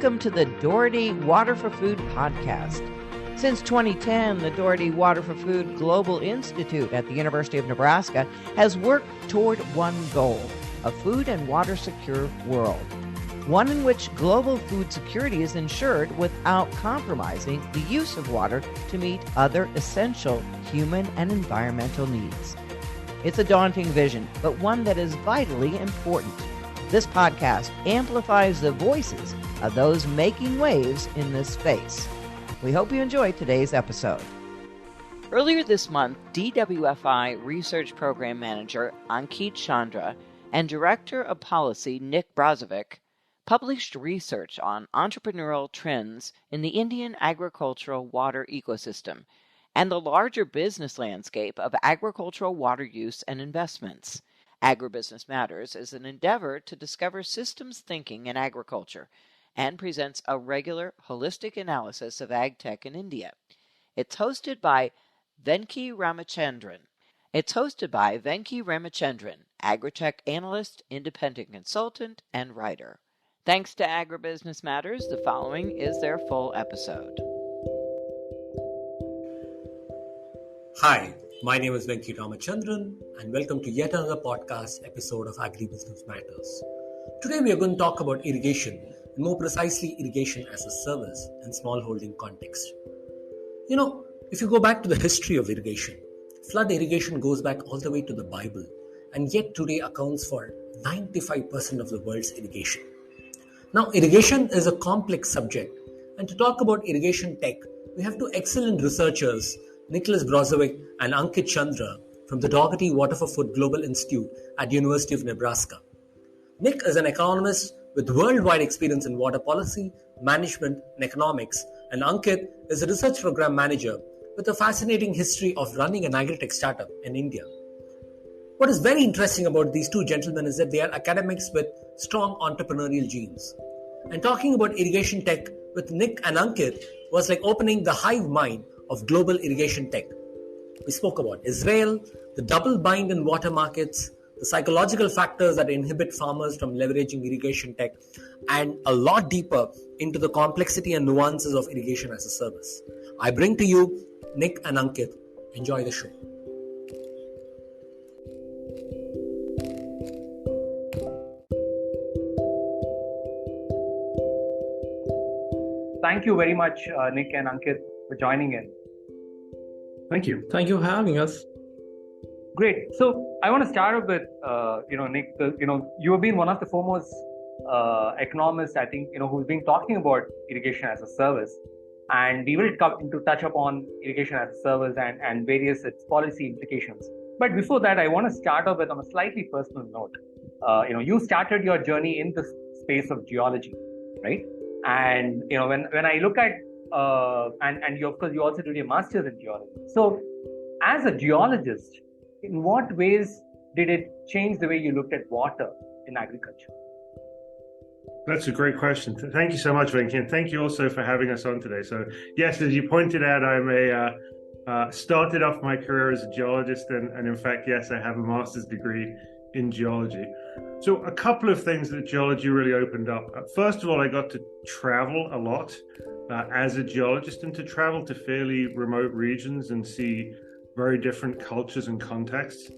Welcome to the Doherty Water for Food podcast. Since 2010, the Doherty Water for Food Global Institute at the University of Nebraska has worked toward one goal, a food and water secure world. One in which global food security is ensured without compromising the use of water to meet other essential human and environmental needs. It's a daunting vision, but one that is vitally important. This podcast amplifies the voices of those making waves in this space. We hope you enjoy today's episode. Earlier this month, DWFI Research Program Manager Ankit Chandra and Director of Policy Nick Brozović published research on entrepreneurial trends in the Indian agricultural water ecosystem and the larger business landscape of agricultural water use and investments. Agribusiness Matters is an endeavor to discover systems thinking in agriculture and presents a regular, holistic analysis of ag tech in India. It's hosted by Venki Ramachandran. Agritech analyst, independent consultant, and writer. Thanks to Agribusiness Matters, the following is their full episode. Hi, my name is Venki Ramachandran, and welcome to yet another podcast episode of Agribusiness Matters. Today we are going to talk about irrigation, and more precisely irrigation as a service in smallholding context. If you go back to the history of irrigation, flood irrigation goes back all the way to the Bible, and yet today accounts for 95% of the world's irrigation. Now, irrigation is a complex subject, and to talk about irrigation tech, we have two excellent researchers, Nicholas Brozović and Ankit Chandra from the Doherty Water for Food Global Institute at the University of Nebraska. Nick is an economist with worldwide experience in water policy, management, and economics, and Ankit is a research program manager with a fascinating history of running an agritech startup in India. What is very interesting about these two gentlemen is that they are academics with strong entrepreneurial genes. And talking about irrigation tech with Nick and Ankit was like opening the hive mind of global irrigation tech. We spoke about Israel, the double bind in water markets, the psychological factors that inhibit farmers from leveraging irrigation tech, and a lot deeper into the complexity and nuances of irrigation as a service. I bring to you Nick and Ankit. Enjoy the show. Thank you very much, Nick and Ankit, for joining in. Thank you. Thank you for having us. Great. So I want to start off with, Nick, you have been one of the foremost economists, I think, who's been talking about irrigation as a service. And we will touch upon irrigation as a service and various its policy implications. But before that, I want to start off with on a slightly personal note. You started your journey in the space of geology, right? And, when I look at, and you, of course, you also did your master's in geology. So as a geologist, in what ways did it change the way you looked at water in agriculture? That's a great question. Thank you so much, Venki, and thank you also for having us on today. So, yes, as you pointed out, I'm started off my career as a geologist, and in fact, yes, I have a master's degree in geology. So a couple of things that geology really opened up. First of all, I got to travel a lot as a geologist, and to travel to fairly remote regions and see very different cultures and contexts.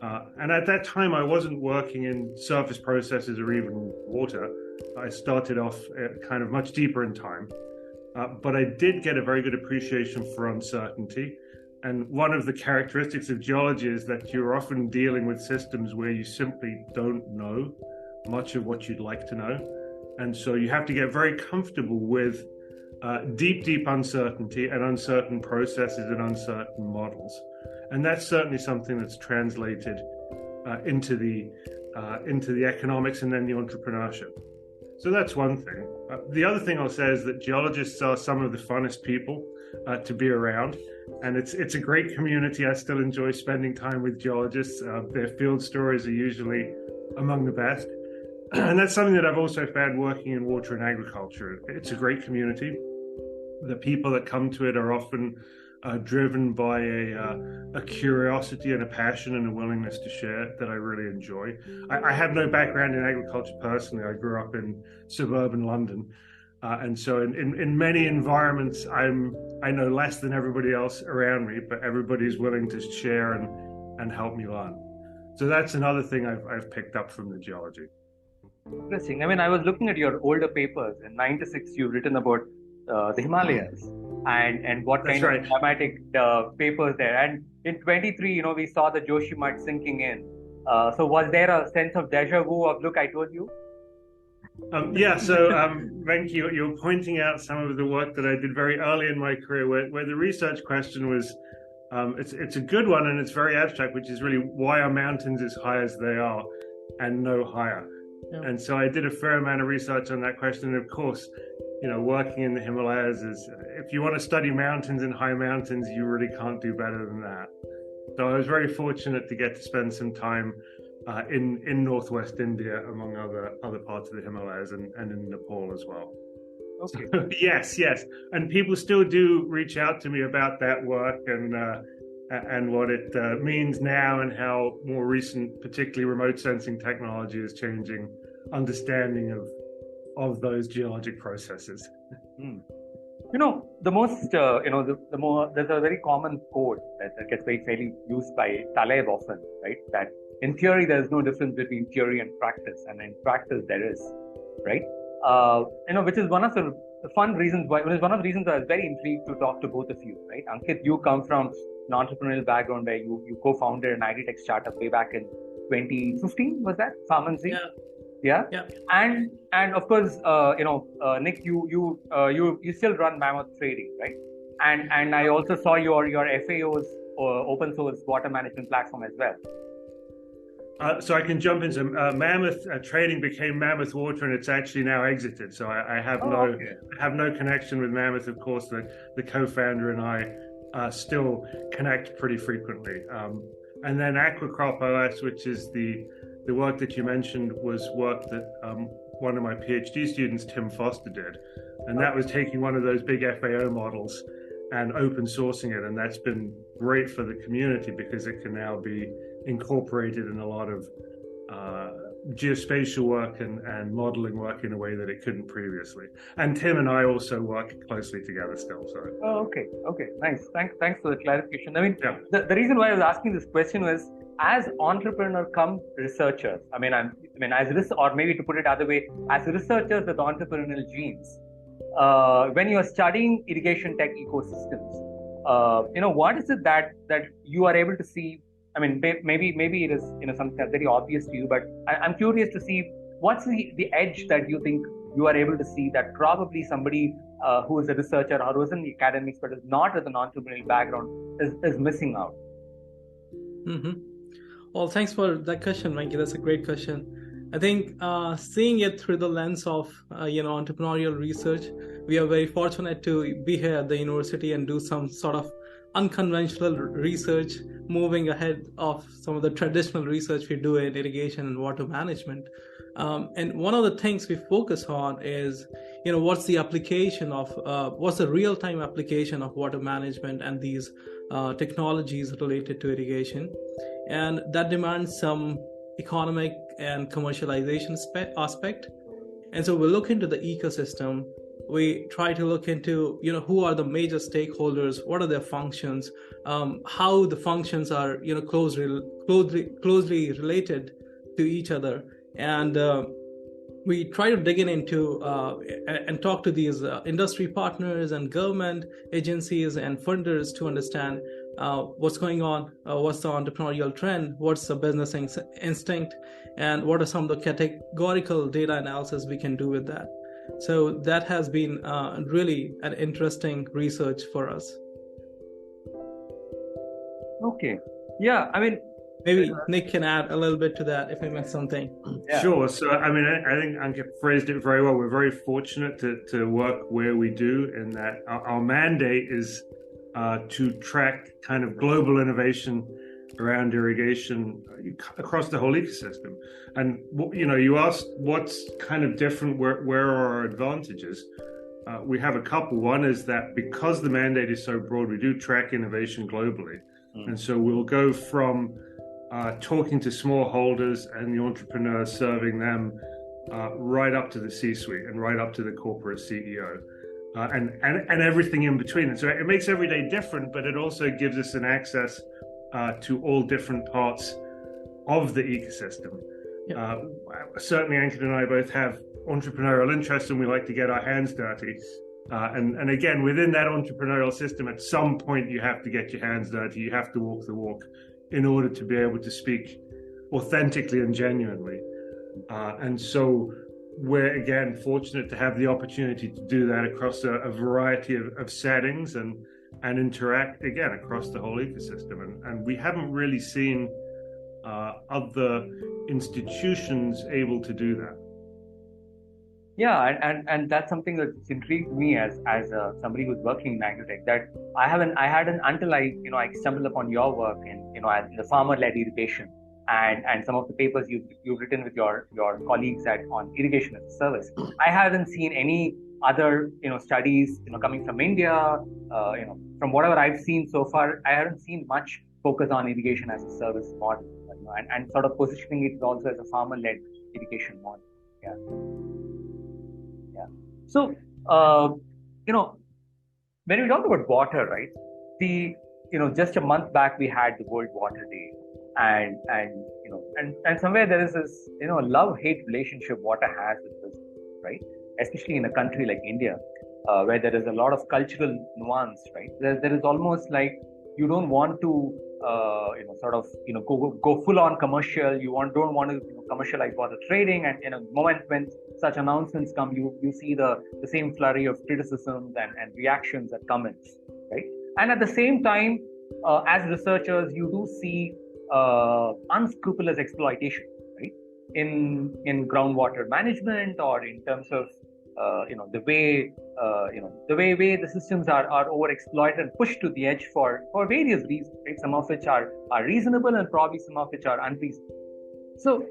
And at that time, I wasn't working in surface processes or even water. I started off kind of much deeper in time. But I did get a very good appreciation for uncertainty. And one of the characteristics of geology is that you're often dealing with systems where you simply don't know much of what you'd like to know. And so you have to get very comfortable with deep uncertainty and uncertain processes and uncertain models. And that's certainly something that's translated into the economics and then the entrepreneurship. So that's one thing. The other thing I'll say is that geologists are some of the funnest people to be around. And it's a great community. I still enjoy spending time with geologists. Their field stories are usually among the best. And that's something that I've also found working in water and agriculture. It's a great community. The people that come to it are often driven by a curiosity and a passion and a willingness to share that I really enjoy. I have no background in agriculture personally. I grew up in suburban London. And so in many environments, I know less than everybody else around me, but everybody's willing to share and help me learn. So that's another thing I've picked up from the geology. Interesting. I mean, I was looking at your older papers. In '96, you've written about the Himalayas and what kind of dramatic papers there. And in '23, we saw the Joshimath sinking in. So was there a sense of deja vu of, look, I told you? Venki, you're pointing out some of the work that I did very early in my career where the research question was, it's a good one and it's very abstract, which is really why are mountains as high as they are and no higher? Yeah. And so I did a fair amount of research on that question. And of course, working in the Himalayas is, if you want to study mountains and high mountains, you really can't do better than that. So I was very fortunate to get to spend some time in northwest India, among other parts of the Himalayas, and in Nepal as well. Okay. So, yes, and people still do reach out to me about that work and what it means now, and how more recent, particularly remote sensing technology, is changing understanding of those geologic processes. The most, the more, there's a very common quote that gets very fairly used by Taleb often, right? That in theory, there's no difference between theory and practice, and in practice there is, right? Which is one of the fun reasons why, one of the reasons I was very intrigued to talk to both of you, right? Ankit, you come from an entrepreneurial background where you co-founded an agri-tech startup way back in 2015, was that? Pharmacy? Yeah. And of course, Nick, you still run Mammoth Trading, right? And I also saw your FAO's open source water management platform as well. So I can jump into Mammoth Trading became Mammoth Water, and it's actually now exited. So I have no connection with Mammoth. Of course, the co-founder and I still connect pretty frequently. And then Aquacrop OS, which is the work that you mentioned, was work that one of my PhD students, Tim Foster, did. And that was taking one of those big FAO models and open sourcing it. And that's been great for the community because it can now be incorporated in a lot of geospatial work and modeling work in a way that it couldn't previously. And Tim and I also work closely together still. So. Oh, okay, nice. Thanks for the clarification. I mean, the reason why I was asking this question was, as entrepreneur come researchers. I mean, or maybe to put it other way, as researchers with entrepreneurial genes, when you are studying irrigation tech ecosystems, what is it that you are able to see? I mean, maybe it is something that's very obvious to you, but I'm curious to see what's the edge that you think you are able to see that probably somebody who is a researcher or who is in the academics but is not with an entrepreneurial background is missing out. Mm-hmm. Well, thanks for that question, Venki. That's a great question. I think seeing it through the lens of entrepreneurial research, we are very fortunate to be here at the university and do some sort of unconventional research, moving ahead of some of the traditional research we do in irrigation and water management. And one of the things we focus on is, what's the application of, what's the real-time application of water management and these technologies related to irrigation. And that demands some economic and commercialization aspect. And so we look into the ecosystem. We try to look into, who are the major stakeholders, what are their functions, how the functions are, closely related to each other. And we try to dig into and talk to these industry partners and government agencies and funders to understand what's going on, what's the entrepreneurial trend, what's the business instinct, and what are some of the categorical data analysis we can do with that. So that has been really an interesting research for us. Okay. Yeah, I mean, maybe Nick can add a little bit to that if I missed something. Yeah. Sure. So, I think Ankit phrased it very well. We're very fortunate to work where we do, in that our mandate is to track kind of global innovation around irrigation across the whole ecosystem. And, you asked what's kind of different, where are our advantages? We have a couple. One is that because the mandate is so broad, we do track innovation globally. And so we'll go from talking to smallholders and the entrepreneurs, serving them, right up to the C-suite and right up to the corporate CEO. And everything in between. And so it makes every day different, but it also gives us an access to all different parts of the ecosystem. Yep. Certainly, Ankit and I both have entrepreneurial interests, and we like to get our hands dirty. And again, within that entrepreneurial system, at some point, you have to get your hands dirty. You have to walk the walk in order to be able to speak authentically and genuinely. And so we're, again, fortunate to have the opportunity to do that across a variety of settings and interact, again, across the whole ecosystem. And we haven't really seen other institutions able to do that. Yeah, and that's something that's intrigued me as somebody who's working in agritech, that I hadn't until I stumbled upon your work in as the farmer-led irrigation and some of the papers you've written with your colleagues on irrigation as a service. I haven't seen any other studies coming from India. From whatever I've seen so far, I haven't seen much focus on irrigation as a service model, and sort of positioning it also as a farmer-led irrigation model. Yeah. So, when we talk about water, right? Just a month back we had the World Water Day, and somewhere there is this love-hate relationship water has with this, right? Especially in a country like India, where there is a lot of cultural nuance, right? There is almost like you don't want to go full on commercial. You don't want to commercialize water trading, and in a moment when such announcements come, you see the same flurry of criticisms and reactions that come in, right? And at the same time, as researchers, you do see unscrupulous exploitation, right? In groundwater management, or in terms of the way the systems are overexploited and pushed to the edge for various reasons, right? Some of which are reasonable, and probably some of which are unreasonable. So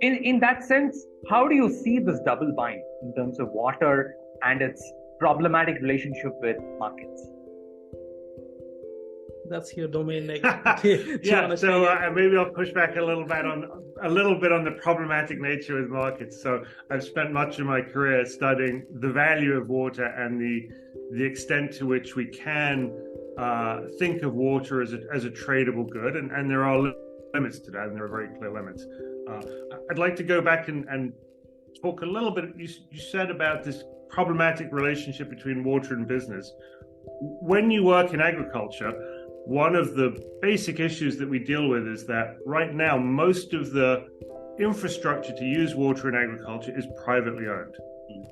in that sense, how do you see this double bind in terms of water and its problematic relationship with markets? That's your domain, Nick. Yeah, so maybe I'll push back a little bit on the problematic nature with markets. So I've spent much of my career studying the value of water and the extent to which we can think of water as a tradable good, and there are limits to that, and there are very clear limits. I'd like to go back and talk a little bit. You said about this problematic relationship between water and business. When you work in agriculture, one of the basic issues that we deal with is that right now, most of the infrastructure to use water in agriculture is privately owned.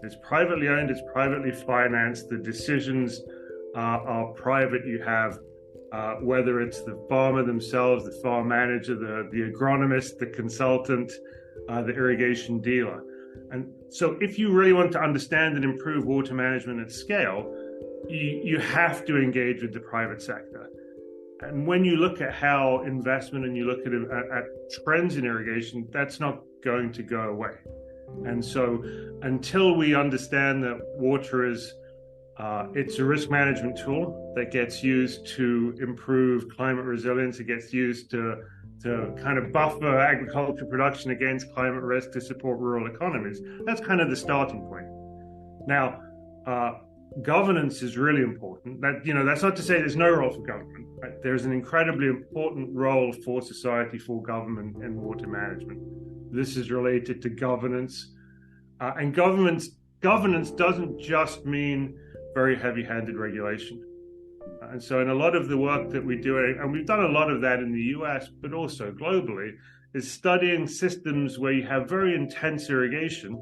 It's privately owned, it's privately financed, the decisions are private. You have, whether it's the farmer themselves, the farm manager, the agronomist, the consultant, the irrigation dealer. And so if you really want to understand and improve water management at scale, you have to engage with the private sector. And when you look at how investment and you look at trends in irrigation, that's not going to go away. And so until we understand that water is it's a risk management tool that gets used to improve climate resilience, it gets used to kind of buffer agricultural production against climate risk to support rural economies. That's kind of the starting point. Now, governance is really important. That's not to say there's no role for government. Right? There's an incredibly important role for society, for government in water management. This is related to governance, and governance doesn't just mean very heavy-handed regulation. And so in a lot of the work that we do, and we've done a lot of that in the US, but also globally, is studying systems where you have very intense irrigation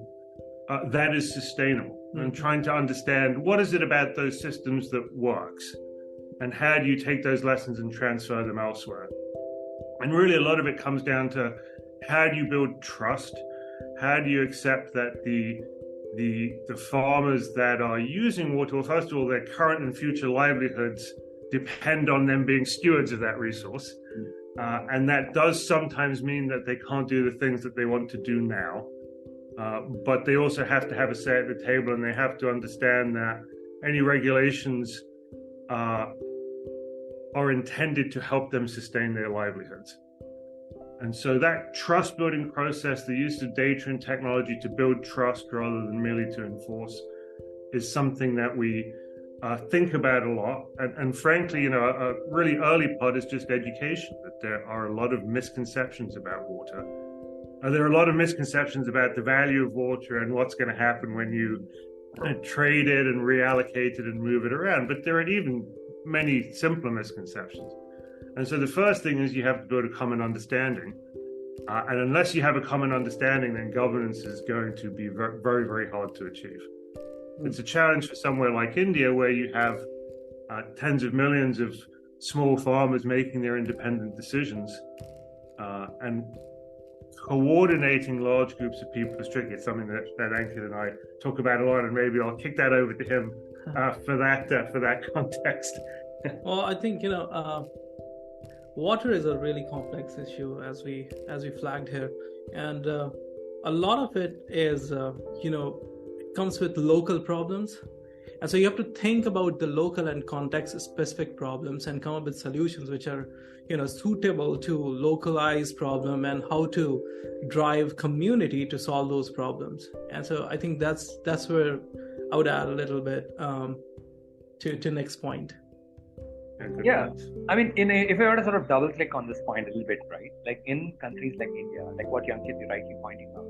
that is sustainable, and trying to understand what is it about those systems that works, and how do you take those lessons and transfer them elsewhere. And really a lot of it comes down to how do you build trust, how do you accept that the farmers that are using water, well, first of all, their current and future livelihoods depend on them being stewards of that resource. And that does sometimes mean that they can't do the things that they want to do now. But they also have to have a say at the table, and they have to understand that any regulations are intended to help them sustain their livelihoods. And so that trust building process, the use of data and technology to build trust rather than merely to enforce, is something that we think about a lot. And frankly, a really early part is just education, that there are a lot of misconceptions about water. There are a lot of misconceptions about the value of water and what's going to happen when you trade it and reallocate it and move it around. But there are even many simpler misconceptions. And so the first thing is you have to build a common understanding. And unless you have a common understanding, then governance is going to be very, very, very hard to achieve. It's a challenge for somewhere like India, where you have tens of millions of small farmers making their independent decisions. And coordinating large groups of people is tricky. It's something that Ankit and I talk about a lot, and maybe I'll kick that over to him for that context. Well, I think water is a really complex issue, as we flagged here, and a lot of it is it comes with local problems, and so you have to think about the local and context specific problems and come up with solutions which are suitable to localized problem and how to drive community to solve those problems. And so I think that's where I would add a little bit to next point. Yeah, I mean, if I were to sort of double click on this point a little bit, right? Like in countries like India, like what Ankit is rightly pointing out,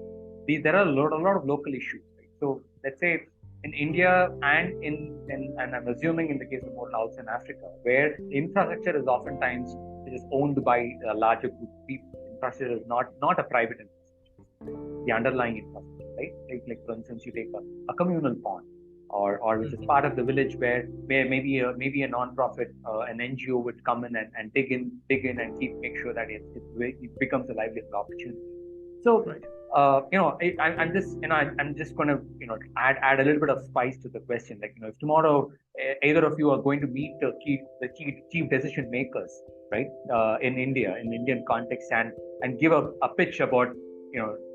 there are a lot of local issues. Right? So let's say in India and I'm assuming in the case of more South in Africa, where infrastructure is oftentimes just owned by a larger group of people. Infrastructure is not a private infrastructure. The underlying infrastructure, right? Like for instance, you take a communal pond. Or which is part of the village where maybe a non-profit, an NGO would come in and dig in and make sure that it becomes a livelihood opportunity. So, right. I'm just going to add a little bit of spice to the question. Like if tomorrow either of you are going to meet the chief decision makers, right, in India, in the Indian context, and give a pitch about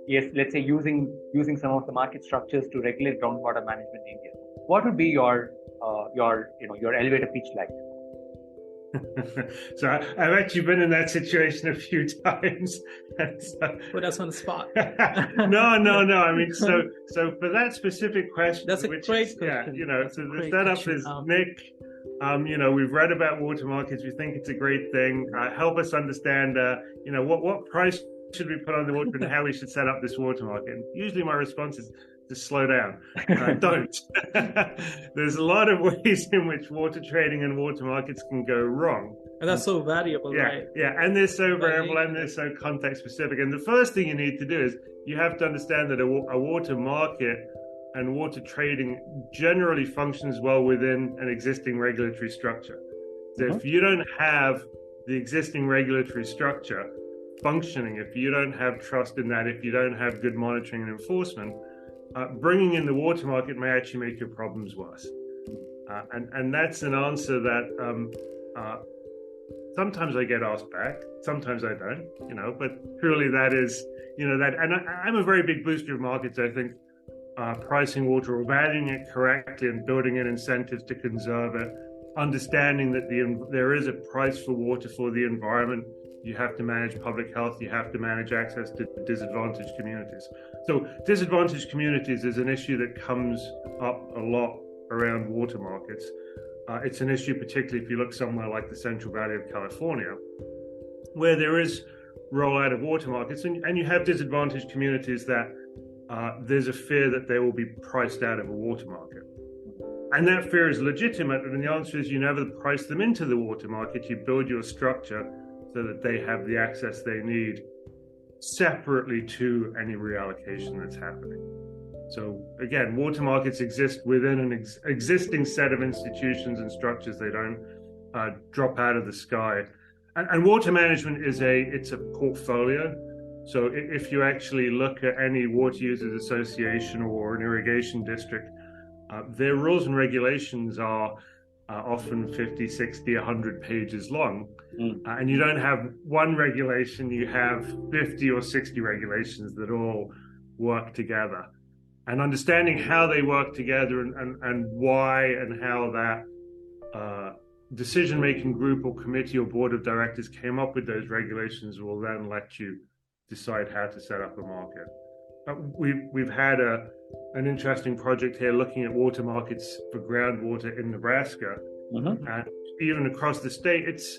yes, let's say using some of the market structures to regulate groundwater management in India. What would be your elevator pitch like? So I've actually been in that situation a few times. Put us on the spot. No. I mean, so for that specific question, that's a great question. Yeah, so the setup is Nick. We've read about water markets. We think it's a great thing. Help us understand. What price should we put on the water and how we should set up this water market? And usually my response is, just slow down. Don't. There's a lot of ways in which water trading and water markets can go wrong. And that's so variable, right? Yeah, and they're so variable and they're so context specific. And the first thing you need to do is you have to understand that a water market and water trading generally functions well within an existing regulatory structure. So if you don't have the existing regulatory structure functioning, if you don't have trust in that, if you don't have good monitoring and enforcement, bringing in the water market may actually make your problems worse. And that's an answer that sometimes I get asked back, sometimes I don't, but purely that is, that, and I'm a very big booster of markets. I think pricing water or valuing it correctly and building in incentives to conserve it, understanding that there is a price for water for the environment. You have to manage public health. You have to manage access to disadvantaged communities. So disadvantaged communities is an issue that comes up a lot around water markets. It's an issue particularly if you look somewhere like the Central Valley of California, where there is rollout of water markets, and you have disadvantaged communities that there's a fear that they will be priced out of a water market. And that fear is legitimate, and the answer is you never price them into the water market. You build your structure so that they have the access they need separately to any reallocation that's happening. So again, water markets exist within an existing set of institutions and structures. They don't drop out of the sky. And water management it's a portfolio. So if you actually look at any water users association or an irrigation district, their rules and regulations are often 50, 60, 100 pages long. And you don't have one regulation, you have 50 or 60 regulations that all work together. And understanding how they work together and why and how that decision-making group or committee or board of directors came up with those regulations will then let you decide how to set up a market. We've had an interesting project here looking at water markets for groundwater in Nebraska, and even across the state, it's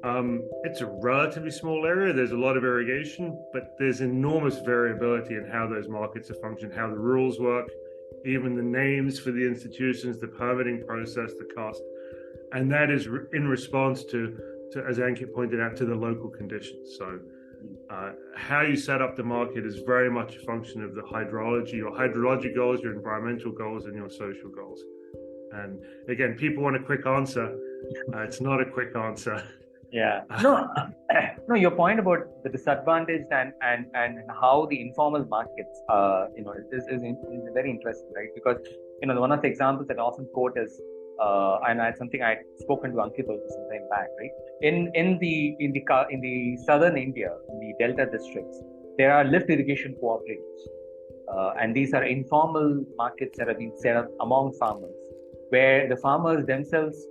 a relatively small area. There's a lot of irrigation, but there's enormous variability in how those markets are functioning, how the rules work, even the names for the institutions, the permitting process, the cost. And that is in response to, as Ankit pointed out, to the local conditions. So how you set up the market is very much a function of the hydrology, your hydrologic goals, your environmental goals, and your social goals. And again, people want a quick answer. It's not a quick answer. Yeah. No, your point about the disadvantage and how the informal markets, is very interesting, right? Because, one of the examples that I often quote is, and it's something I'd spoken to Ankit also some time back, right? In the southern India, in the Delta districts, there are lift irrigation cooperatives, and these are informal markets that have been set up among farmers, where the farmers themselves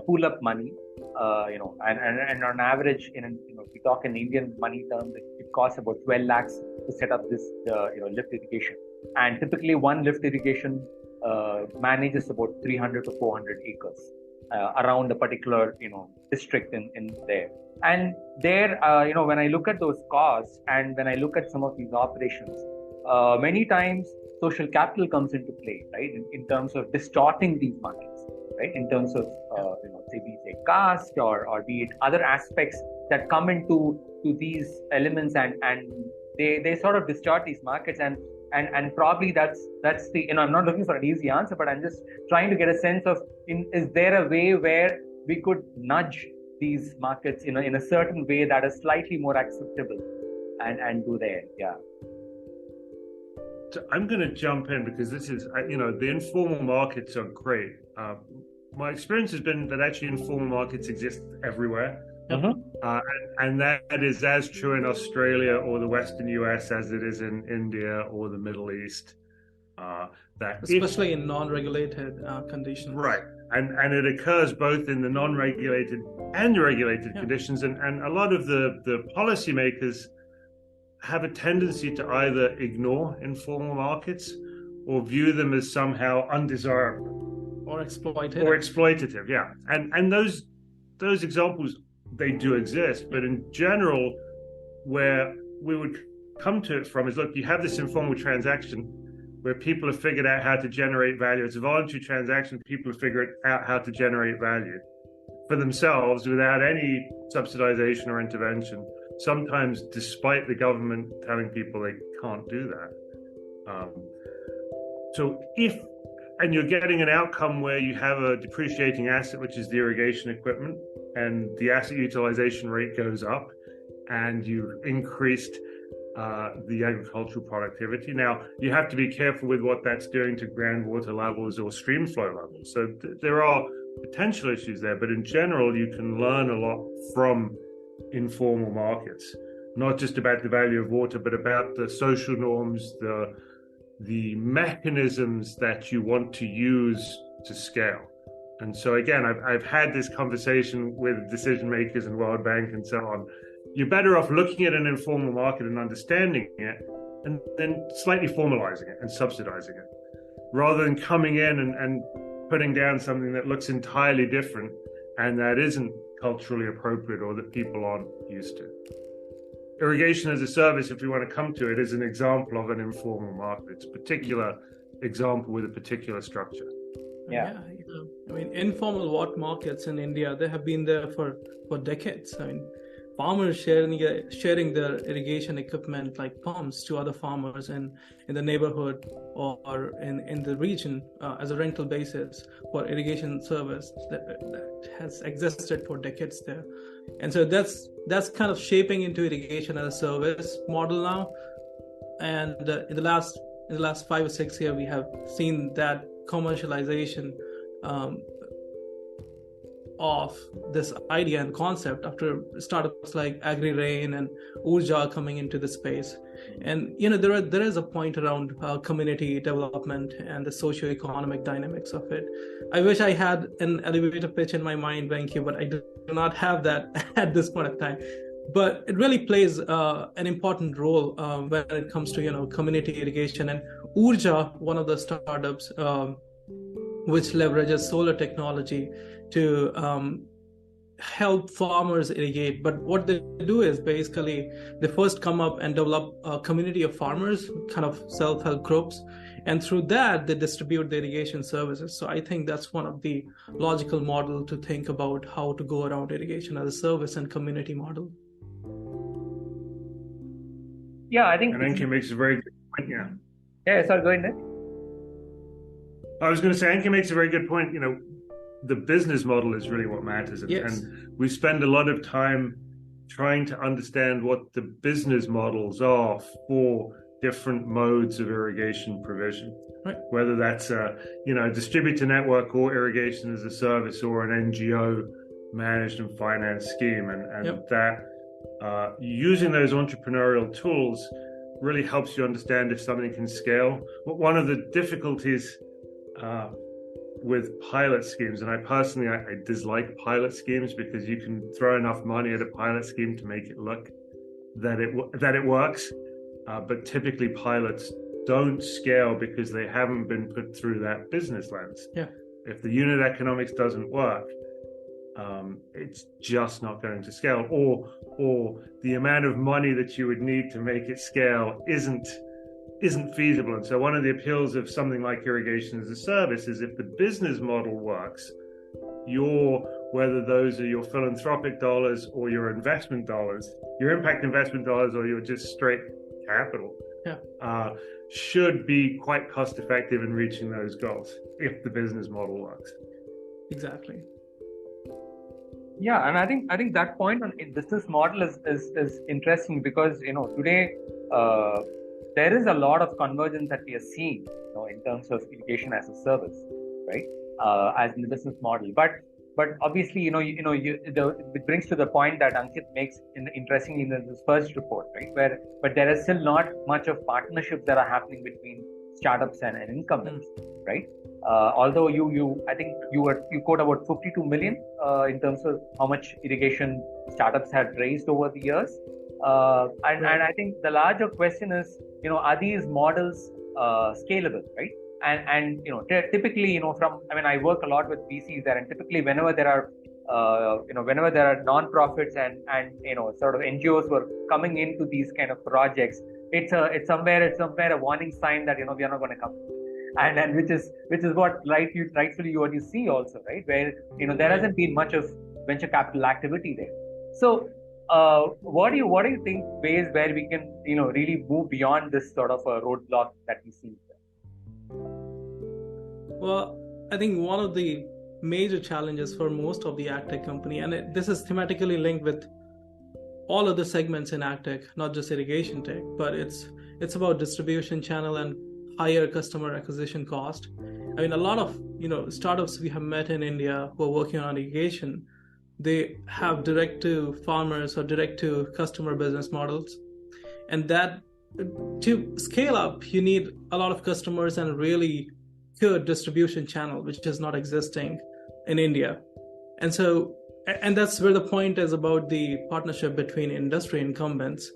pool up money, and on average, if we talk in Indian money terms, it costs about 12 lakhs to set up this, lift irrigation, and typically one lift irrigation manages about 300 to 400 acres around a particular district in there. And there, when I look at those costs and when I look at some of these operations, many times social capital comes into play, right? In terms of distorting these markets, right? In terms of say caste or be it other aspects that come into these elements, and they sort of distort these markets, and probably that's the I'm not looking for an easy answer, but I'm just trying to get a sense of is there a way where we could nudge these markets in a certain way that is slightly more acceptable and do there. Yeah. So I'm going to jump in because this is the informal markets are great. My experience has been that actually informal markets exist everywhere. And that is as true in Australia or the Western US as it is in India or the Middle East. Especially in non-regulated conditions. Right. And it occurs both in the non-regulated and the regulated conditions. And a lot of the policymakers have a tendency to either ignore informal markets or view them as somehow undesirable. Or exploitative. Yeah. And those examples, they do exist, but in general, where we would come to it from is, look, you have this informal transaction where people have figured out how to generate value. It's a voluntary transaction. People have figured out how to generate value for themselves without any subsidization or intervention, sometimes despite the government telling people they can't do that. And you're getting an outcome where you have a depreciating asset, which is the irrigation equipment, and the asset utilization rate goes up, and you've increased the agricultural productivity. Now, you have to be careful with what that's doing to groundwater levels or stream flow levels. So there are potential issues there, but in general, you can learn a lot from informal markets, not just about the value of water, but about the social norms, the mechanisms that you want to use to scale. And so again, I've had this conversation with decision makers and World Bank and so on. You're better off looking at an informal market and understanding it and then slightly formalizing it and subsidizing it, rather than coming in and putting down something that looks entirely different and that isn't culturally appropriate or that people aren't used to. Irrigation as a service, if we want to come to it, is an example of an informal market. It's a particular example with a particular structure. Yeah. I mean, informal water markets in India, they have been there for decades. I mean, farmers sharing their irrigation equipment like pumps to other farmers in the neighborhood or in the region as a rental basis for irrigation service that has existed for decades there. And so that's kind of shaping into irrigation as a service model now. And in the last 5 or 6 years, we have seen that commercialization of this idea and concept after startups like AgriRain and Urja coming into the space. And there is a point around community development and the socio-economic dynamics of it. I wish I had an elevator pitch in my mind, Venki, but I do not have that at this point of time. but it really plays an important role when it comes to community irrigation. And Urja, one of the startups which leverages solar technology to help farmers irrigate. But what they do is basically they first come up and develop a community of farmers, kind of self-help groups, and through that they distribute the irrigation services. So I think that's one of the logical model to think about how to go around irrigation as a service and community model. Yeah, I think. And Ankit makes a very good point. Yeah. Yeah, sorry, go ahead. I was going to say, Ankit makes a very good point. The business model is really what matters. Yes. And we spend a lot of time trying to understand what the business models are for different modes of irrigation provision. Right. Whether that's a distributor network or irrigation as a service or an NGO managed and financed scheme. And Yep. that using those entrepreneurial tools really helps you understand if something can scale. One of the difficulties with pilot schemes, and I personally dislike pilot schemes because you can throw enough money at a pilot scheme to make it look that it works, but typically pilots don't scale because they haven't been put through that business lens. Yeah. If the unit economics doesn't work, it's just not going to scale, or the amount of money that you would need to make it scale isn't feasible. And so one of the appeals of something like irrigation as a service is if the business model works, whether those are your philanthropic dollars or your investment dollars, your impact investment dollars, or your just straight capital, should be quite cost effective in reaching those goals if the business model works. Exactly. Yeah, and I think that point on business model is interesting because today there is a lot of convergence that we are seeing, in terms of irrigation as a service, right? As in the business model, but obviously, it brings to the point that Ankit makes interestingly in this first report, right? But there is still not much of partnerships that are happening between startups and incumbents, right? Although I think you quote about 52 million in terms of how much irrigation startups had raised over the years. And I think the larger question is, are these models scalable, right? And typically, I work a lot with VCs there, and typically whenever there are non-profits and sort of NGOs were coming into these kind of projects, it's somewhere a warning sign that we are not going to come. And which is what rightfully what you see also, right? Where there hasn't been much of venture capital activity there. So what do you think ways where we can really move beyond this sort of a roadblock that we see? Well, I think one of the major challenges for most of the agtech company, and this is thematically linked with all of the segments in agtech, not just irrigation tech, but it's about distribution channel and higher customer acquisition cost. I mean, a lot of startups we have met in India who are working on irrigation, they have direct to farmers or direct to customer business models, and that to scale up you need a lot of customers and really good distribution channel, which is not existing in India. And that's where the point is about the partnership between industry incumbents.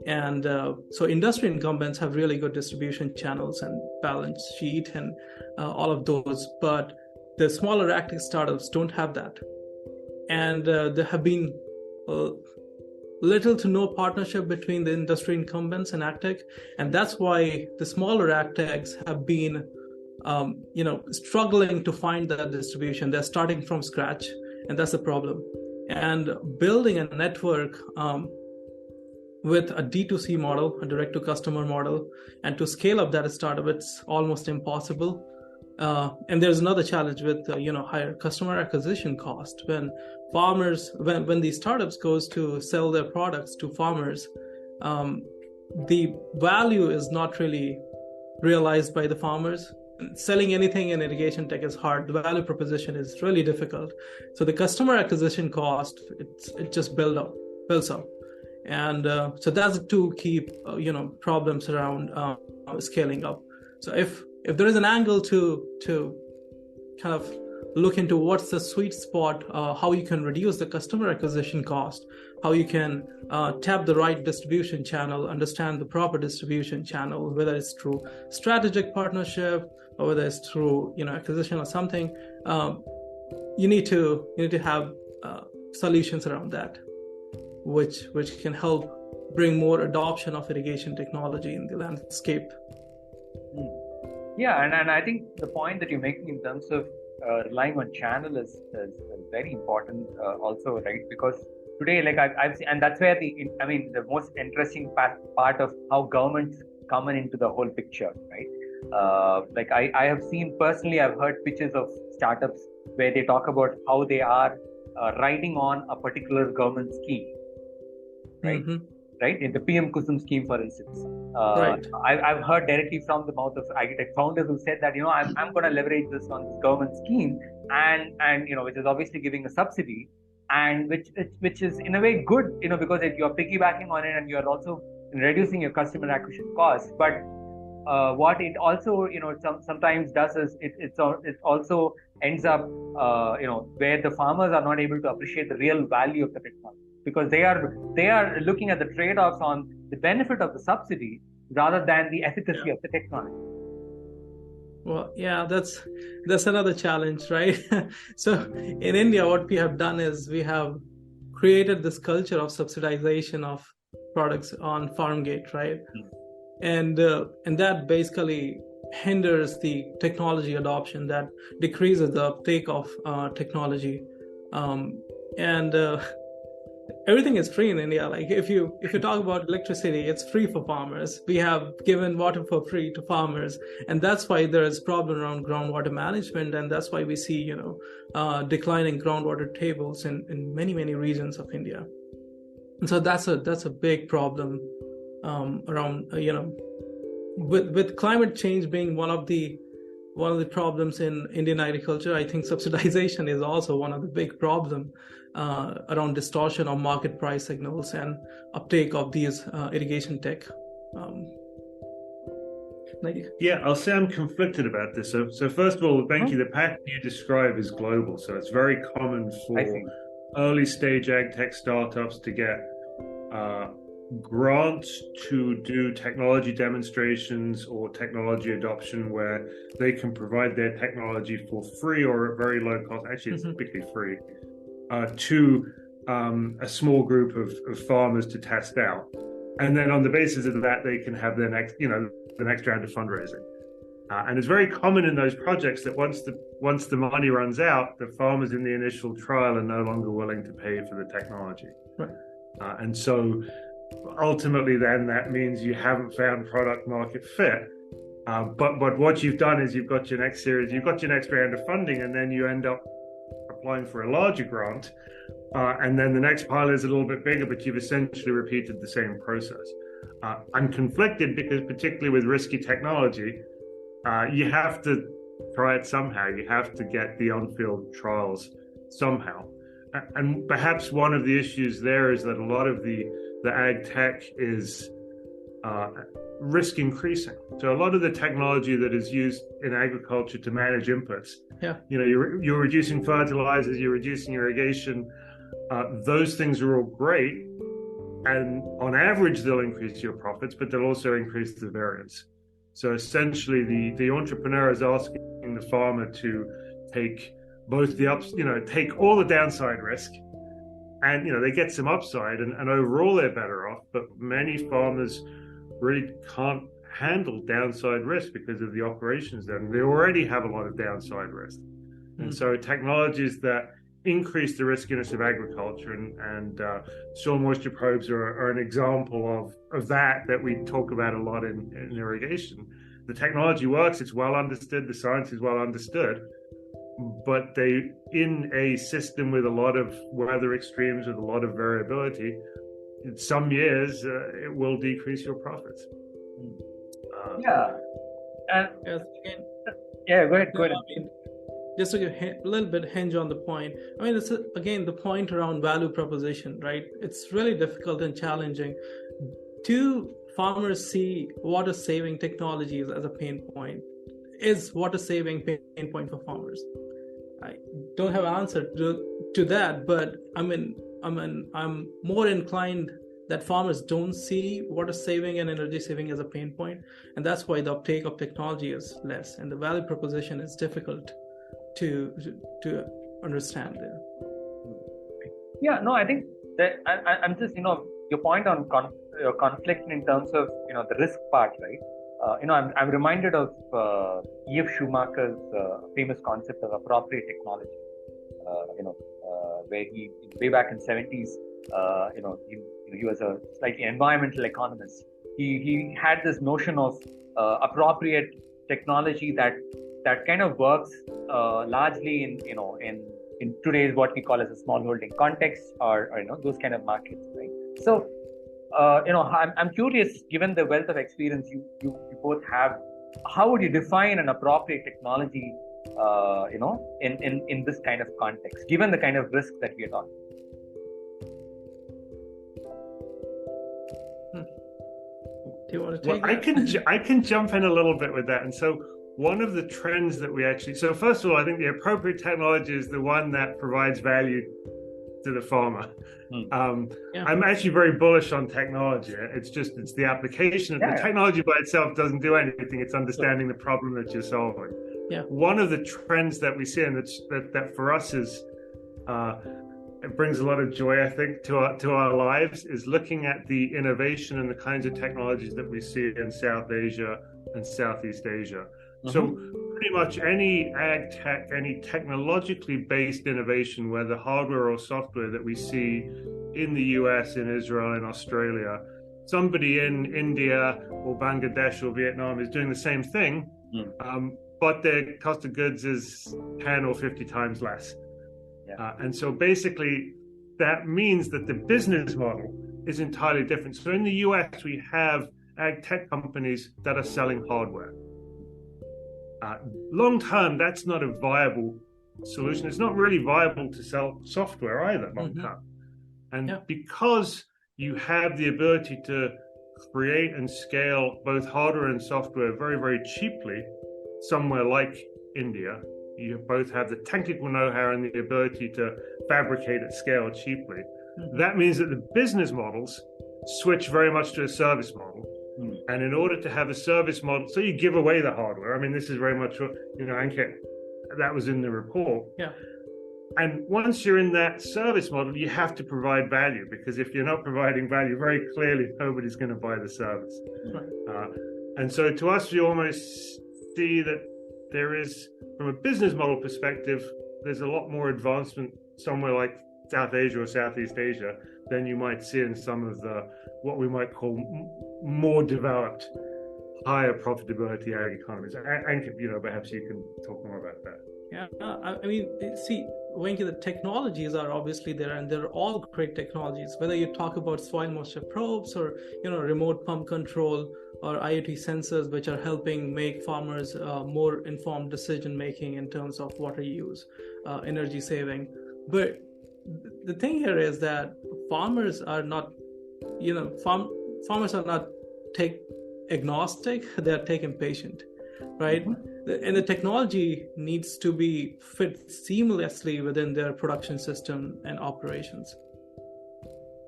And so industry incumbents have really good distribution channels and balance sheet and all of those, but the smaller agtech startups don't have that. And there have been little to no partnership between the industry incumbents and agtech, and that's why the smaller agtechs have been struggling to find that distribution. They're starting from scratch, and that's the problem. And building a network with a D2C model, a direct-to-customer model, and to scale up that startup, it's almost impossible. And there's another challenge with higher customer acquisition cost. When these startups goes to sell their products to farmers, the value is not really realized by the farmers. Selling anything in irrigation tech is hard. The value proposition is really difficult. So the customer acquisition cost, it just builds up. And so that's the two key problems around scaling up. So if there is an angle to kind of look into what's the sweet spot, how you can reduce the customer acquisition cost how you can tap the right distribution channel, understand the proper distribution channel, whether it's through strategic partnership or whether it's through acquisition or something. You need to have solutions around that, which can help bring more adoption of irrigation technology in the landscape. Yeah, and I think the point that you're making in terms of relying on channel is very important also, right? Because today, like I've seen, and that's where the most interesting part of how governments come into the whole picture, right? Like I have seen personally, I've heard pitches of startups where they talk about how they are riding on a particular government scheme, right? Mm-hmm. Right, in the PM Kusum scheme, for instance. Right. I've heard directly from the mouth of agritech founders who said that I'm going to leverage this on this government scheme, and which is obviously giving a subsidy, and which is in a way good, because you're piggybacking on it and you're also reducing your customer acquisition costs. But what it also sometimes does is it also ends up where the farmers are not able to appreciate the real value of the technology, because they are looking at the trade-offs on the benefit of the subsidy rather than the efficacy of the technology. Well, yeah, that's another challenge, right? So in India, what we have done is we have created this culture of subsidization of products on farm gate, right? And that basically hinders the technology adoption, that decreases the uptake of technology, and everything is free in India. Like if you talk about electricity, it's free for farmers. We have given water for free to farmers, and that's why there is problem around groundwater management, and that's why we see declining groundwater tables in many regions of India. And so that's a big problem around with climate change being one of the problems in Indian agriculture. I think subsidization is also one of the big problem around distortion of market price signals and uptake of these irrigation tech. Yeah, I'll say I'm conflicted about this. So first of all, thank you. The pattern you describe is global, so it's very common for early stage ag tech startups to get grants to do technology demonstrations or technology adoption where they can provide their technology for free or at very low cost. Actually, it's typically free to a small group of farmers to test out, and then on the basis of that, they can have the next round of fundraising. And it's very common in those projects that once the money runs out, the farmers in the initial trial are no longer willing to pay for the technology, right. And so ultimately then that means you haven't found product market fit, but what you've done is you've got your next round of funding, and then you end up applying for a larger grant, and then the next pilot is a little bit bigger, but you've essentially repeated the same process. I'm conflicted because particularly with risky technology, you have to try it somehow. You have to get the on-field trials somehow, and perhaps one of the issues there is that a lot of the ag tech is risk increasing. So a lot of the technology that is used in agriculture to manage inputs, you're reducing fertilizers, you're reducing irrigation. Those things are all great, and on average they'll increase your profits, but they'll also increase the variance. So essentially, the entrepreneur is asking the farmer to take both take all the downside risk. And, they get some upside and overall they're better off. But many farmers really can't handle downside risk because of the operations there. And they already have a lot of downside risk. And so technologies that increase the riskiness of agriculture and soil moisture probes are an example of that we talk about a lot in irrigation. The technology works, it's well understood, the science is well understood. But in a system with a lot of weather extremes, with a lot of variability, in some years it will decrease your profits. Go ahead. Just to a little bit hinge on the point. I mean, it's again the point around value proposition, right? It's really difficult and challenging. Do farmers see water saving technologies as a pain point? Is water saving pain point for farmers? I don't have an answer to that, but I'm more inclined that farmers don't see water saving and energy saving as a pain point, and that's why the uptake of technology is less, and the value proposition is difficult to understand there. Yeah, no, I think that I'm just, your point on conflict in terms of, the risk part, right? I'm reminded of E.F. Schumacher's famous concept of appropriate technology. Where he, way back in 70s, he was a slightly environmental economist. He had this notion of appropriate technology that kind of works largely in today's what we call as a smallholding context, or those kind of markets, right? So I'm curious, given the wealth of experience you both have, how would you define an appropriate technology in this kind of context, given the kind of risk that we are talking? Do you want to take I can jump in a little bit with that. And so one of the trends that so first of all, I think the appropriate technology is the one that provides value to the farmer. I'm actually very bullish on technology. It's the application. The technology by itself doesn't do anything. It's understanding the problem that you're solving. Yeah. One of the trends that we see, and that for us is it brings a lot of joy, I think, to our lives, is looking at the innovation and the kinds of technologies that we see in South Asia and Southeast Asia. So pretty much any ag tech, any technologically based innovation, whether hardware or software, that we see in the US, in Israel, in Australia, somebody in India or Bangladesh or Vietnam is doing the same thing, but their cost of goods is 10 or 50 times less. And so basically that means that the business model is entirely different. So in the US, we have ag tech companies that are selling hardware. Long term, that's not a viable solution. It's not really viable to sell software either, long term. And because you have the ability to create and scale both hardware and software very, very cheaply, somewhere like India, you both have the technical know-how and the ability to fabricate at scale cheaply. That means that the business models switch very much to a service model. And in order to have a service model, so you give away the hardware. I mean, this is very much what, Ankit, that was in the report. Yeah. And once you're in that service model, you have to provide value, because if you're not providing value, very clearly, nobody's going to buy the service. Right. And so to us, we almost see that there is, from a business model perspective, there's a lot more advancement somewhere like South Asia or Southeast Asia than you might see in some of the, what we might call more developed, higher profitability ag economies. And, perhaps you can talk more about that. Yeah, I mean, see, Venki, the technologies are obviously there, and they're all great technologies. Whether you talk about soil moisture probes or, remote pump control or IoT sensors, which are helping make farmers more informed decision making in terms of water use, energy saving. But the thing here is that farmers are not, farmers are not tech agnostic; they are tech impatient, right? And the technology needs to be fit seamlessly within their production system and operations.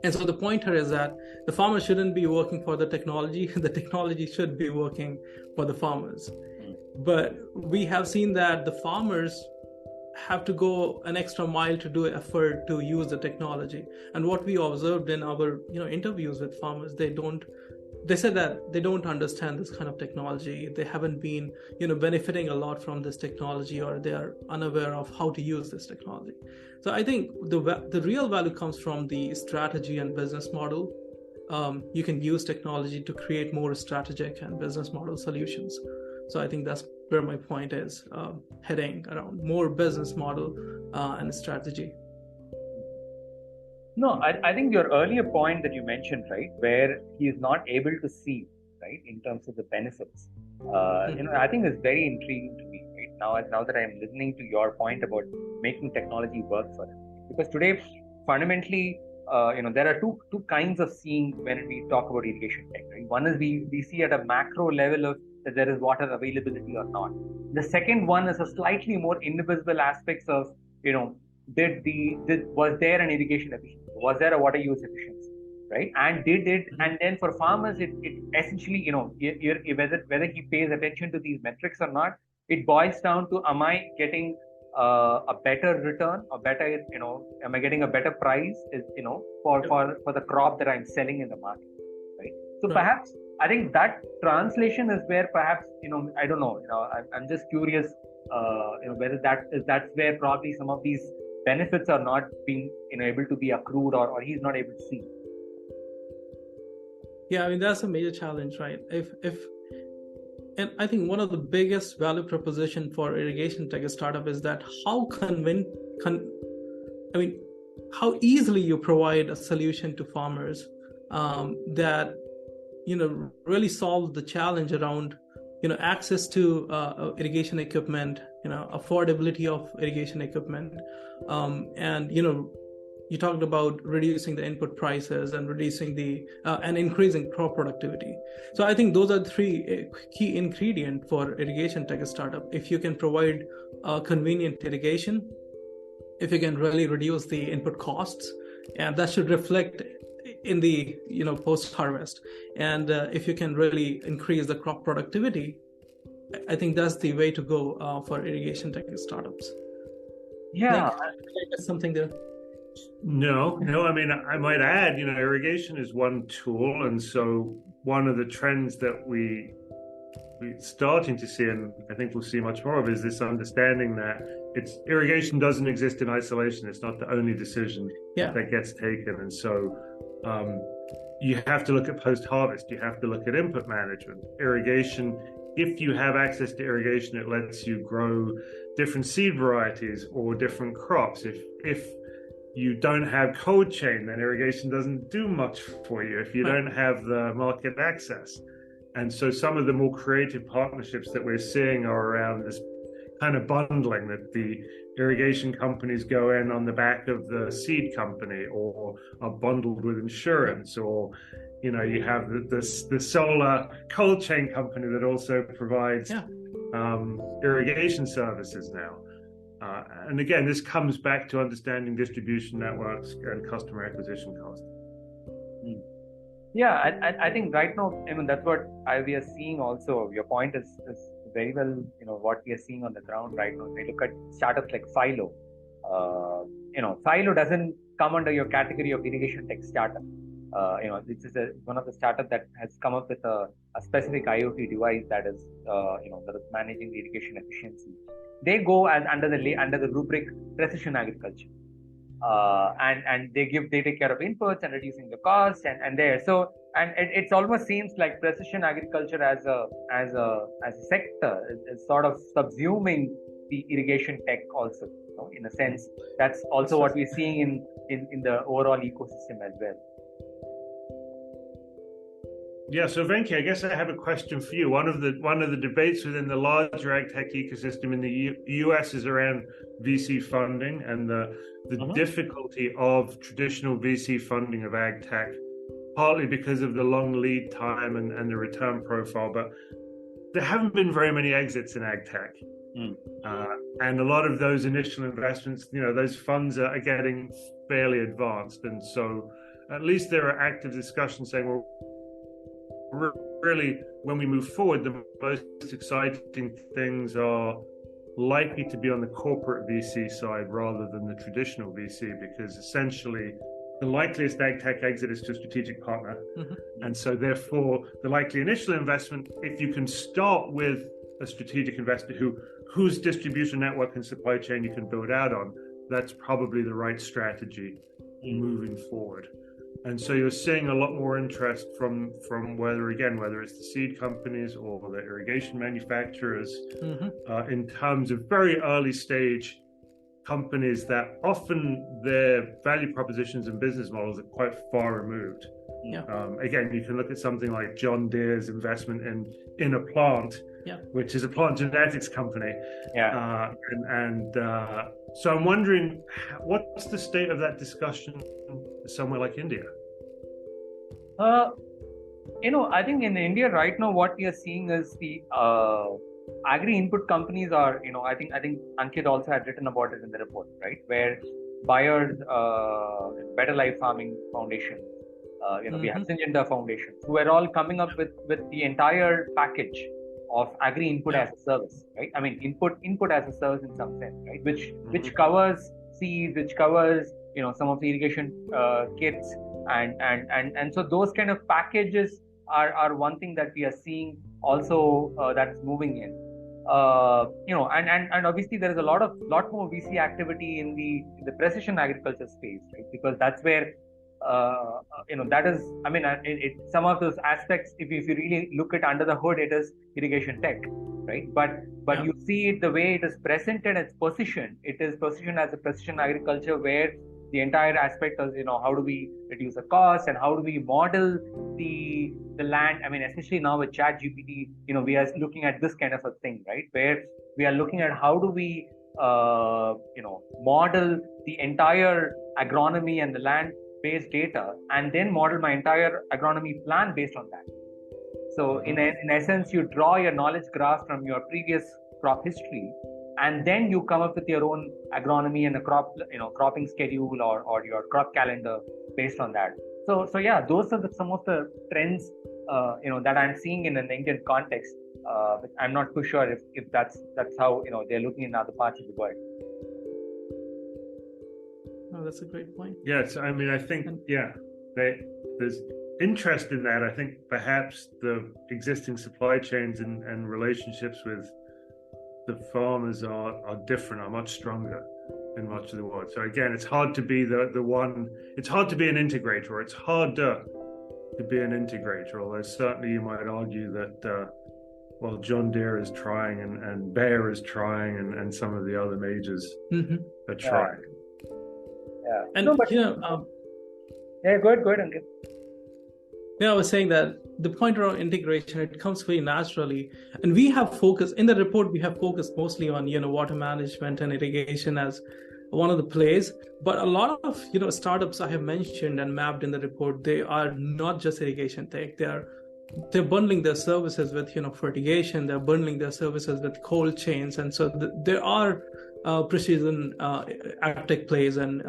And so the point here is that the farmer shouldn't be working for the technology. The technology should be working for the farmers. But we have seen that the farmers have to go an extra mile to do effort to use the technology. And what we observed in our interviews with farmers, they said that they don't understand this kind of technology. They haven't been benefiting a lot from this technology, or they are unaware of how to use this technology. So I think the real value comes from the strategy and business model. You can use technology to create more strategic and business model solutions. So I think that's where my point is heading, around more business model and strategy. No, I think your earlier point that you mentioned, right, where he is not able to see, right, in terms of the benefits, I think is very intriguing to me, right? Now that I'm listening to your point about making technology work for him, because today, fundamentally, there are two kinds of seeing when we talk about irrigation tech, right? One is we see at a macro level of that there is water availability or not. The second one is a slightly more invisible aspects of, was there an irrigation efficiency? Was there a water use efficiency? Right? And then for farmers, it essentially, whether he pays attention to these metrics or not, it boils down to, am I getting a better return, am I getting a better price, for the crop that I'm selling in the market, right? So perhaps, I think that translation is where perhaps, I don't know, I'm just curious, whether that's where probably some of these benefits are not being, able to be accrued, or he's not able to see. Yeah, I mean, that's a major challenge, right? And I think one of the biggest value proposition for irrigation tech startup is that how easily you provide a solution to farmers that really solves the challenge around access to irrigation equipment, affordability of irrigation equipment, and you talked about reducing the input prices and reducing and increasing crop productivity. So I think those are three key ingredients for irrigation tech startup. If you can provide convenient irrigation, if you can really reduce the input costs, and that should reflect in the post-harvest, and if you can really increase the crop productivity, I think that's the way to go for irrigation tech startups. Yeah, something there. No. I mean, I might add, irrigation is one tool, and so one of the trends that we're starting to see, and I think we'll see much more of, is this understanding that irrigation doesn't exist in isolation. It's not the only decision that gets taken, and so you have to look at post-harvest. You have to look at input management. Irrigation, if you have access to irrigation, it lets you grow different seed varieties or different crops. If you don't have cold chain, then irrigation doesn't do much for you if you don't have the market access. And so some of the more creative partnerships that we're seeing are around this kind of bundling, that the irrigation companies go in on the back of the seed company, or are bundled with insurance, or you have the solar cold chain company that also provides irrigation services now. And again, this comes back to understanding distribution networks and customer acquisition costs. Yeah, I think right now, that's what we are seeing also. Your point is very well, what we are seeing on the ground right now. They look at startups like Philo. Philo doesn't come under your category of irrigation tech startup. This is one of the startups that has come up with a specific IoT device that is, that is managing the irrigation efficiency. They go under the rubric precision agriculture, and they take care of inputs and reducing the cost, and it almost seems like precision agriculture as a sector is sort of subsuming the irrigation tech also. In a sense, that's also what we're seeing in the overall ecosystem as well. Yeah, so Venki, I guess I have a question for you. One of the debates within the larger ag tech ecosystem in the US is around VC funding and the difficulty of traditional VC funding of ag tech, partly because of the long lead time and the return profile. But there haven't been very many exits in ag tech. And a lot of those initial investments, those funds are getting fairly advanced. And so at least there are active discussions saying, well, really, when we move forward, the most exciting things are likely to be on the corporate VC side rather than the traditional VC, because essentially the likeliest ag tech exit is to a strategic partner. And so therefore the likely initial investment, if you can start with a strategic investor whose distribution network and supply chain you can build out on, that's probably the right strategy moving forward. And so you're seeing a lot more interest from whether it's the seed companies or the irrigation manufacturers, in terms of very early stage companies that often their value propositions and business models are quite far removed. Again, you can look at something like John Deere's investment in a plant, which is a plant genetics company. So I'm wondering, what's the state of that discussion somewhere like India? I think in India right now, what we are seeing is the agri input companies are, I think Ankit also had written about it in the report, right? Where buyers, Better Life Farming Foundation, we have Syngenta Foundation, who are all coming up with the entire package of agri input as a service, right? I mean, input as a service in some sense, right? Which covers seeds, which covers some of the irrigation kits, and so those kind of packages are one thing that we are seeing also that's moving in. And obviously there is a lot more VC activity in the precision agriculture space, right? Because that's where that is, I mean, some of those aspects, if you really look at under the hood, it is irrigation tech, right? But you see it the way it is presented, it's positioned. It is positioned as a precision agriculture where the entire aspect of how do we reduce the cost and how do we model the land. I mean, especially now with ChatGPT, we are looking at this kind of a thing, right? Where we are looking at how do we model the entire agronomy and the land based data, and then model my entire agronomy plan based on that. So in essence, you draw your knowledge graph from your previous crop history, and then you come up with your own agronomy and a cropping schedule or your crop calendar based on that. So yeah, those are some of the trends that I'm seeing in an Indian context. But I'm not too sure if that's how they're looking in other parts of the world. Oh, that's a great point. Yes, I mean, I think, there's interest in that. I think perhaps the existing supply chains and relationships with the farmers are different, are much stronger in much of the world. So again, it's hard to be the one, it's hard to be an integrator. It's harder to be an integrator, although certainly you might argue that, John Deere is trying and Bayer is trying and some of the other majors are trying. Yeah. And go ahead, Ankit. I was saying that the point around integration, it comes very naturally. And we have focused, in the report, we have focused mostly on, water management and irrigation as one of the plays. But a lot of, startups I have mentioned and mapped in the report, they are not just irrigation tech. They're bundling their services with, fertigation. They're bundling their services with cold chains. And so there are precision agtech plays, and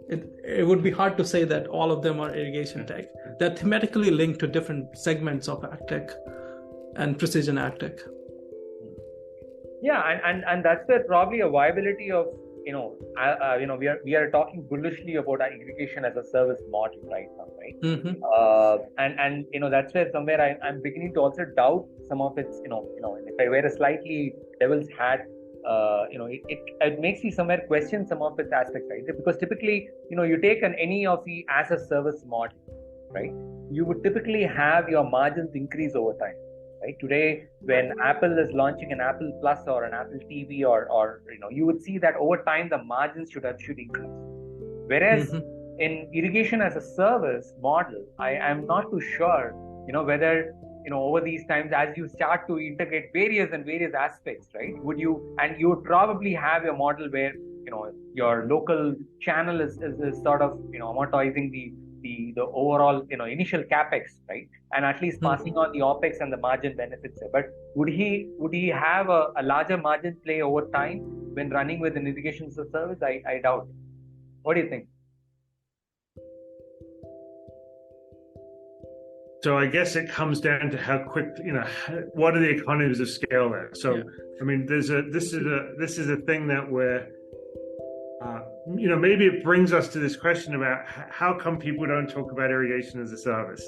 it would be hard to say that all of them are irrigation tech. They're thematically linked to different segments of agtech and precision agtech. Yeah, and that's probably a viability of we are talking bullishly about irrigation as a service model right now, right? And that's where somewhere I'm beginning to also doubt some of its if I wear a slightly devil's hat. It makes me somewhere question some of its aspects, right? Because typically, you take any of the as a service model, right? You would typically have your margins increase over time, right? Today, when Apple is launching an Apple Plus or an Apple TV, or you would see that over time the margins should increase. Whereas in irrigation as a service model, I am not too sure, whether over these times, as you start to integrate various aspects, right? You would probably have a model where your local channel is sort of amortizing the overall initial capex, right? And at least passing on the opex and the margin benefits there. But would he have a larger margin play over time when running with an irrigation as a service? I doubt it. What do you think? So I guess it comes down to how quick, what are the economies of scale there? So, I mean, this is a thing that we're, maybe it brings us to this question about how come people don't talk about irrigation as a service,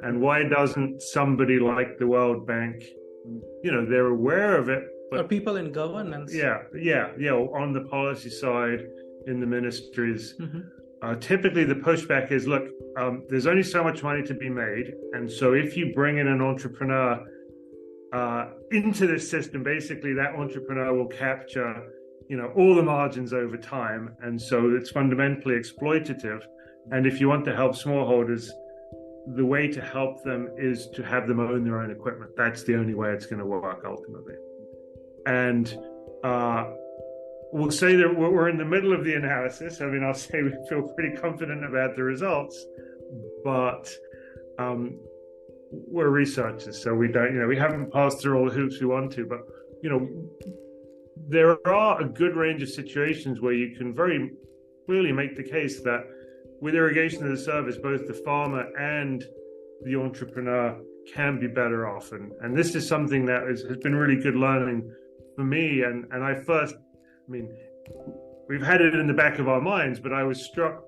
and why doesn't somebody like the World Bank, they're aware of it, but or people in governance, on the policy side in the ministries. Typically the pushback is, look, there's only so much money to be made, and so if you bring in an entrepreneur into this system, basically that entrepreneur will capture all the margins over time, and so it's fundamentally exploitative. And if you want to help smallholders, the way to help them is to have them own their own equipment. That's the only way it's going to work ultimately. And we'll say that we're in the middle of the analysis. I mean, I'll say we feel pretty confident about the results, but we're researchers, so we don't, we haven't passed through all the hoops we want to, but, there are a good range of situations where you can very clearly make the case that with irrigation as a service, both the farmer and the entrepreneur can be better off. And this is something that has been really good learning for me. And we've had it in the back of our minds, but I was struck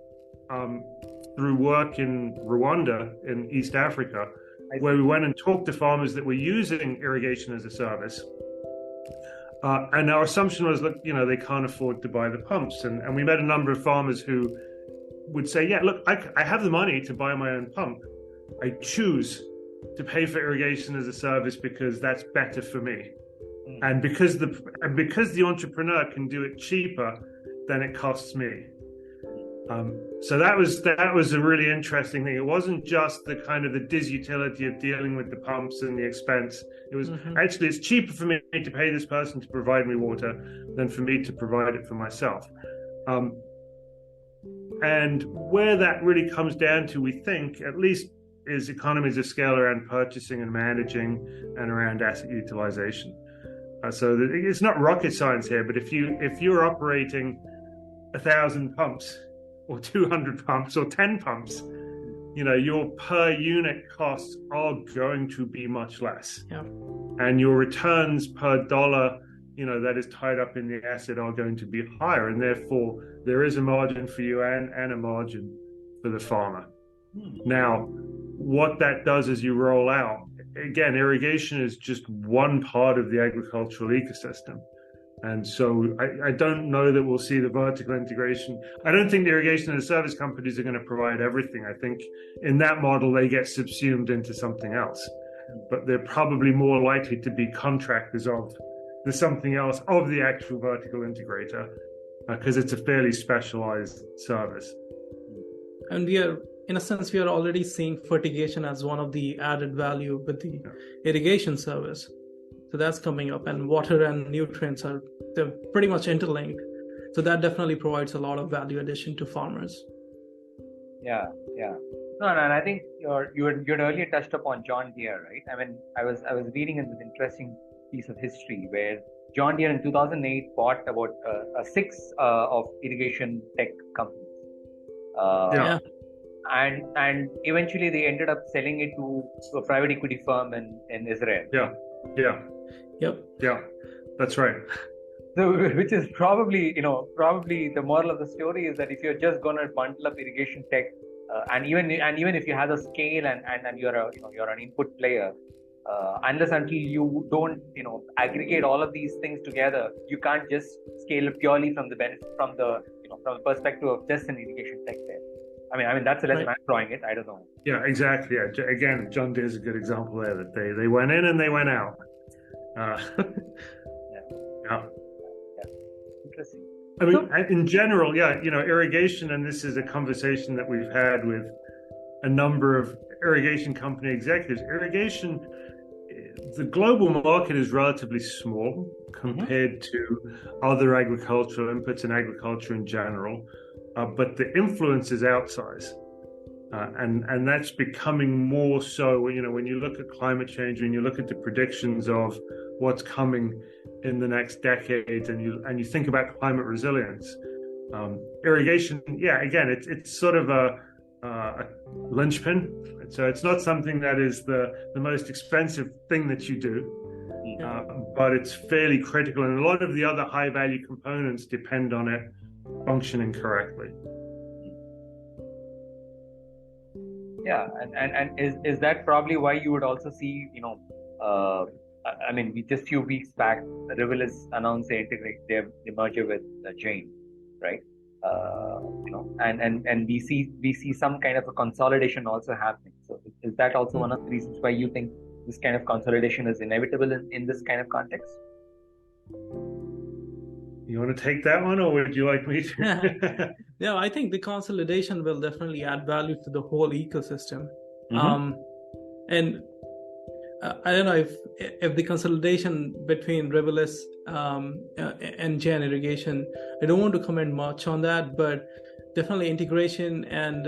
through work in Rwanda in East Africa, where we went and talked to farmers that were using irrigation as a service. And our assumption was that, they can't afford to buy the pumps. And we met a number of farmers who would say, yeah, look, I have the money to buy my own pump. I choose to pay for irrigation as a service because that's better for me. And because the entrepreneur can do it cheaper than it costs me. So that was a really interesting thing. It wasn't just the kind of the disutility of dealing with the pumps and the expense. It was actually, it's cheaper for me to pay this person to provide me water than for me to provide it for myself. And where that really comes down to, we think, at least, is economies of scale around purchasing and managing and around asset utilization. So it's not rocket science here, but if you're operating 1,000 pumps or 200 pumps or 10 pumps, your per unit costs are going to be much less. Yeah. And your returns per dollar, that is tied up in the asset are going to be higher. And therefore, there is a margin for you and a margin for the farmer. Now, what that does as you roll out, again, irrigation is just one part of the agricultural ecosystem. And so I don't know that we'll see the vertical integration. I don't think the irrigation and the service companies are going to provide everything. I think in that model, they get subsumed into something else. But they're probably more likely to be contractors of the something else of the actual vertical integrator, because it's a fairly specialized service. And in a sense, we are already seeing fertigation as one of the added value with the irrigation service. So that's coming up, and water and nutrients they're pretty much interlinked. So that definitely provides a lot of value addition to farmers. Yeah. No, and I think you had earlier touched upon John Deere, right? I mean, I was reading in this interesting piece of history where John Deere in 2008 bought about 6 of irrigation tech companies. And eventually they ended up selling it to a private equity firm in Israel. Yeah, that's right. So, which is probably the moral of the story is that if you're just going to bundle up irrigation tech, and even if you have the scale and you're an input player, unless until you don't aggregate all of these things together, you can't just scale purely from the benefit from the perspective of just an irrigation tech there. I mean that's the lesson I'm drawing it. I don't know. Yeah, exactly. Yeah. Again, John Deere is a good example there that they went in and they went out. Interesting. I mean, in general, irrigation, and this is a conversation that we've had with a number of irrigation company executives. Irrigation, the global market is relatively small compared to other agricultural inputs and agriculture in general, but the influence is outsized. And that's becoming more so, when you look at climate change, when you look at the predictions of what's coming in the next decades, and you think about climate resilience, irrigation, again, it's sort of a linchpin. So it's not something that is the most expensive thing that you do, but it's fairly critical, and a lot of the other high value components depend on it functioning correctly. Yeah, and is that probably why you would also see, I mean, we just few weeks back, Rivelis announced their merger with Jane, right? And we see some kind of a consolidation also happening. So is that also one of the reasons why you think this kind of consolidation is inevitable in this kind of context? You want to take that one, or would you like me to? Yeah, I think the consolidation will definitely add value to the whole ecosystem. And I don't know if the consolidation between Rivelis and Jan Irrigation, I don't want to comment much on that, but definitely integration and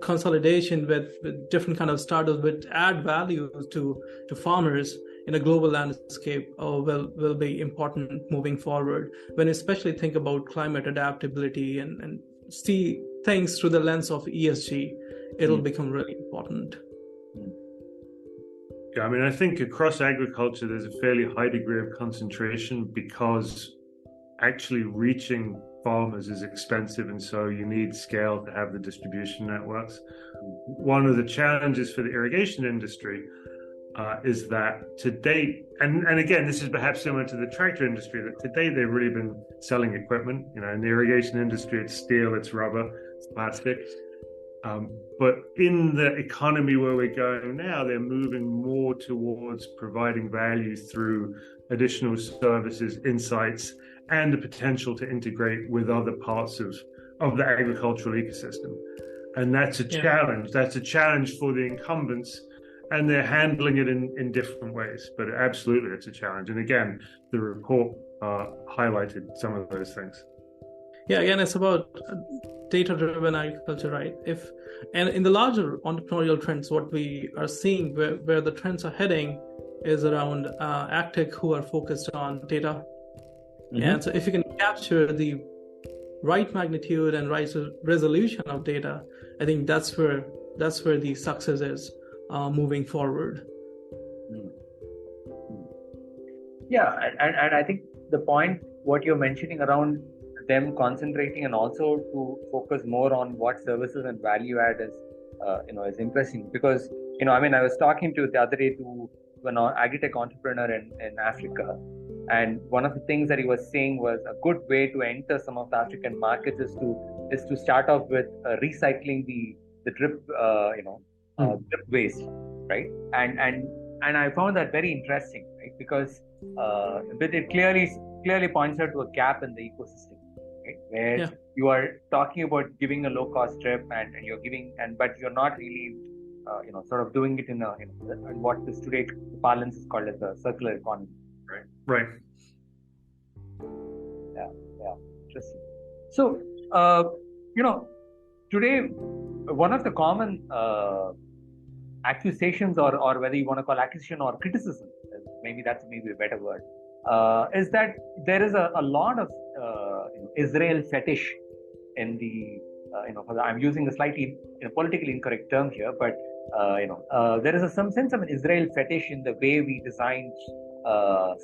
consolidation with different kind of startups which add value to farmers in a global landscape will be important moving forward, when especially think about climate adaptability and see things through the lens of ESG. It'll become really important. Yeah, I mean, I think across agriculture, there's a fairly high degree of concentration because actually reaching farmers is expensive, and so you need scale to have the distribution networks. One of the challenges for the irrigation industry is that to date, and again, this is perhaps similar to the tractor industry, that to date they've really been selling equipment. In the irrigation industry, it's steel, it's rubber, it's plastic. But in the economy where we're going now, they're moving more towards providing value through additional services, insights, and the potential to integrate with other parts of the agricultural ecosystem. And that's a challenge. That's a challenge for the incumbents, and they're handling it in different ways. But absolutely, it's a challenge. And again, the report highlighted some of those things. Yeah, again, it's about data-driven agriculture, right? And in the larger entrepreneurial trends, what we are seeing, where the trends are heading, is around agtech who are focused on data. Mm-hmm. And so if you can capture the right magnitude and right resolution of data, I think that's where the success is moving forward. Yeah, and I think the point what you're mentioning around them concentrating and also to focus more on what services and value add is interesting, because I was talking to the other day to an agri-tech entrepreneur in Africa, and one of the things that he was saying was a good way to enter some of the African markets is to start off with recycling the drip drip waste, right? And I found that very interesting, right? Because but it clearly points out to a gap in the ecosystem, right? Where you are talking about giving a low cost drip and you're giving, but you're not really sort of doing it in what is today the parlance is called as a circular economy. Right. Yeah. Interesting. So, today, one of the common accusations, or whether you want to call accusation or criticism, maybe that's a better word, is that there is a lot of Israel fetish in the, I'm using a slightly politically incorrect term here, but there is some sense of an Israel fetish in the way we designed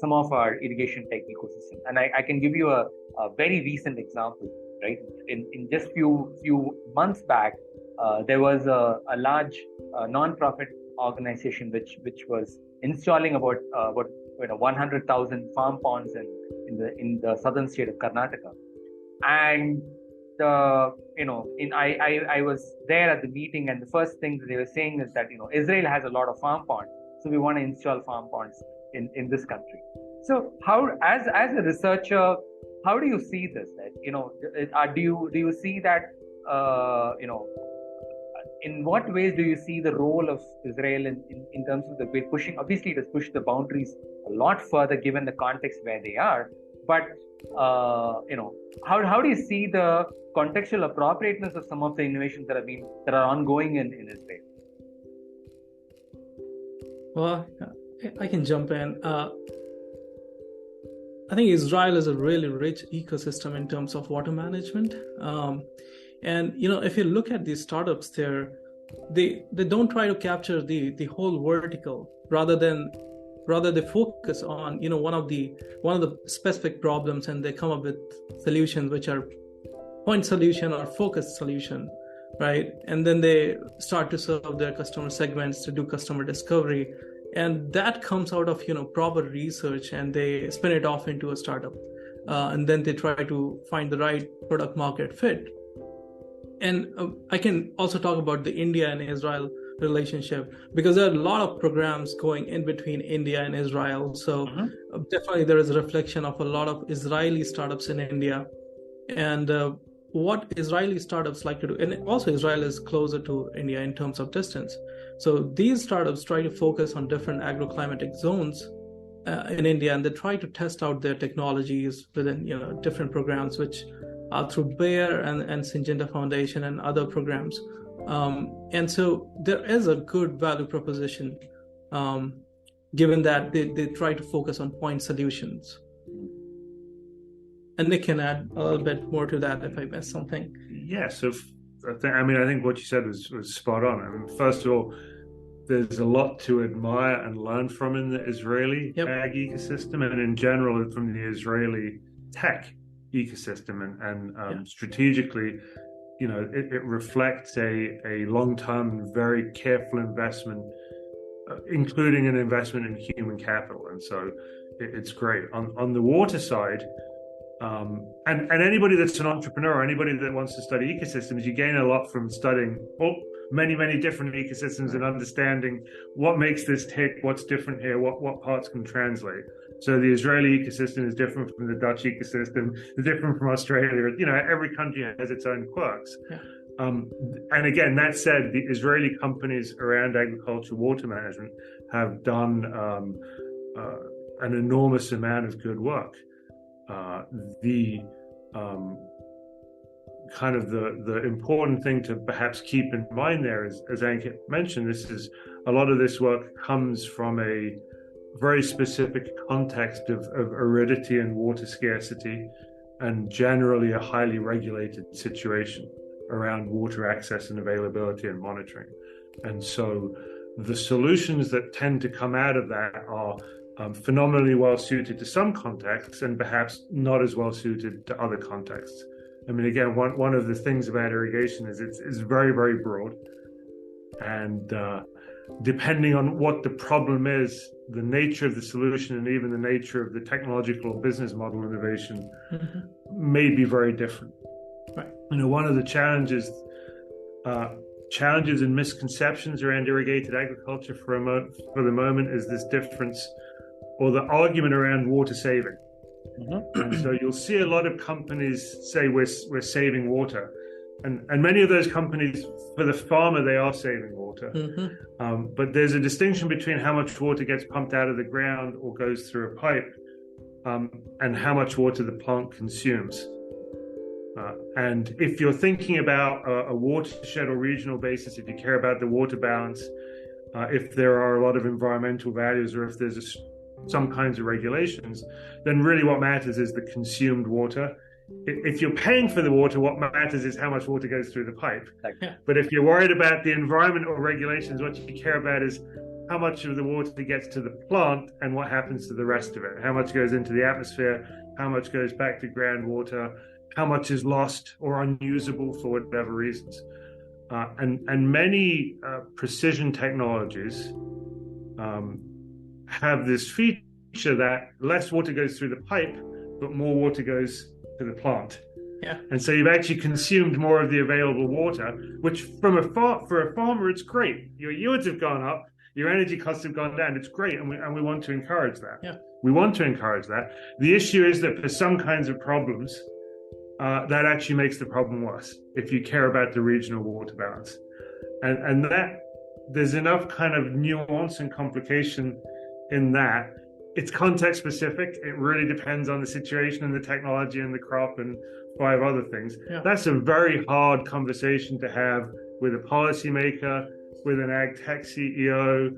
some of our irrigation tech ecosystem. And I can give you a very recent example, right? In just few months back, there was a large non-profit organization which was installing about 100,000 farm ponds in the southern state of Karnataka. And I was there at the meeting, and the first thing that they were saying is that Israel has a lot of farm ponds, so we want to install farm ponds in this country. So how, as a researcher, how do you see this? That do you see that in what ways do you see the role of Israel in terms of the way pushing? Obviously, it has pushed the boundaries a lot further given the context where they are. But how do you see the contextual appropriateness of some of the innovations that are ongoing in Israel? Well, I can jump in. I think Israel is a really rich ecosystem in terms of water management. And if you look at these startups there, they don't try to capture the whole vertical, rather they focus on one of the specific problems, and they come up with solutions which are point solution or focused solution, right? And then they start to serve their customer segments to do customer discovery, and that comes out of proper research, and they spin it off into a startup, and then they try to find the right product market fit. And I can also talk about the India and Israel relationship, because there are a lot of programs going in between India and Israel. So definitely there is a reflection of a lot of Israeli startups in India, and what Israeli startups like to do. And also Israel is closer to India in terms of distance. So these startups try to focus on different agroclimatic zones in India, and they try to test out their technologies within different programs, which through Bayer and Syngenta Foundation and other programs, And so there is a good value proposition, given that they try to focus on point solutions. And they can add a little bit more to that if I missed something. Yeah, so I think what you said was spot on. I mean, first of all, there's a lot to admire and learn from in the Israeli ag ecosystem, and in general from the Israeli tech ecosystem. And strategically, it reflects a long-term, very careful investment, including an investment in human capital. And so it's great. On the water side, and anybody that's an entrepreneur, anybody that wants to study ecosystems, you gain a lot from studying many different ecosystems and understanding what makes this tick, what's different here, what parts can translate. So the Israeli ecosystem is different from the Dutch ecosystem, it's different from Australia. Every country has its own quirks. Yeah. And again, that said, the Israeli companies around agriculture, water management have done an enormous amount of good work. The important thing to perhaps keep in mind there is, as Ankit mentioned, a lot of this work comes from a very specific context of aridity and water scarcity, and generally a highly regulated situation around water access and availability and monitoring. And so the solutions that tend to come out of that are phenomenally well suited to some contexts and perhaps not as well suited to other contexts. I mean, again, one of the things about irrigation is it's very, very broad. And depending on what the problem is, the nature of the solution and even the nature of the technological business model innovation may be very different. Right. One of the challenges and misconceptions around irrigated agriculture for the moment is this difference or the argument around water saving. And so you'll see a lot of companies say we're saving water, and many of those companies, for the farmer, they are saving water. But there's a distinction between how much water gets pumped out of the ground or goes through a pipe, and how much water the plant consumes. And if you're thinking about a watershed or regional basis, if you care about the water balance, if there are a lot of environmental values, or if there's some kinds of regulations, then really what matters is the consumed water. If you're paying for the water, what matters is how much water goes through the pipe. But if you're worried about the environmental regulations, what you care about is how much of the water gets to the plant and what happens to the rest of it. How much goes into the atmosphere, how much goes back to groundwater, how much is lost or unusable for whatever reasons. And many precision technologies have this feature that less water goes through the pipe, but more water goes to the plant. Yeah. And so you've actually consumed more of the available water, which for a farmer, it's great. Your yields have gone up, your energy costs have gone down. It's great, and we want to encourage that. Yeah. We want to encourage that. The issue is that for some kinds of problems, that actually makes the problem worse if you care about the regional water balance. And that there's enough kind of nuance and complication in that. It's context specific. It really depends on the situation and the technology and the crop and 5 other things. Yeah. That's a very hard conversation to have with a policymaker, with an ag tech CEO,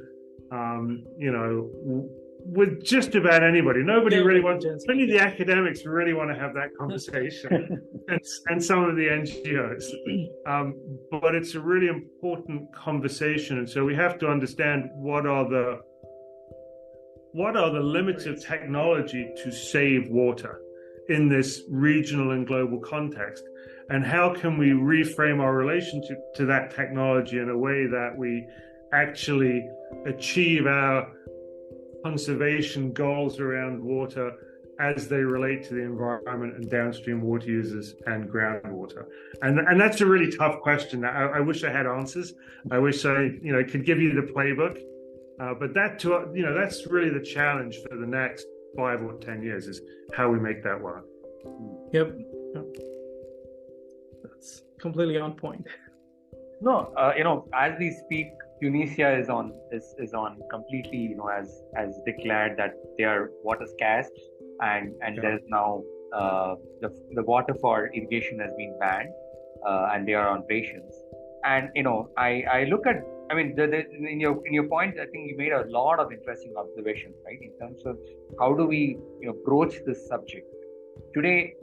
with just about anybody. Nobody really wants, only the academics really want to have that conversation and some of the NGOs. But it's a really important conversation. And so we have to understand what are the limits of technology to save water in this regional and global context, and how can we reframe our relationship to that technology in a way that we actually achieve our conservation goals around water as they relate to the environment and downstream water users and groundwater. And that's a really tough question. I wish I had answers. I wish I could give you the playbook. But that's really the challenge for the next 5 or 10 years, is how we make that work. Yep. That's completely on point. No, as we speak, Tunisia is on completely, as declared that they are water scarce, and there's now the water for irrigation has been banned, and they are on rations. And I look at, I mean, in your point, I think you made a lot of interesting observations, right, in terms of how do we broach this subject. Today,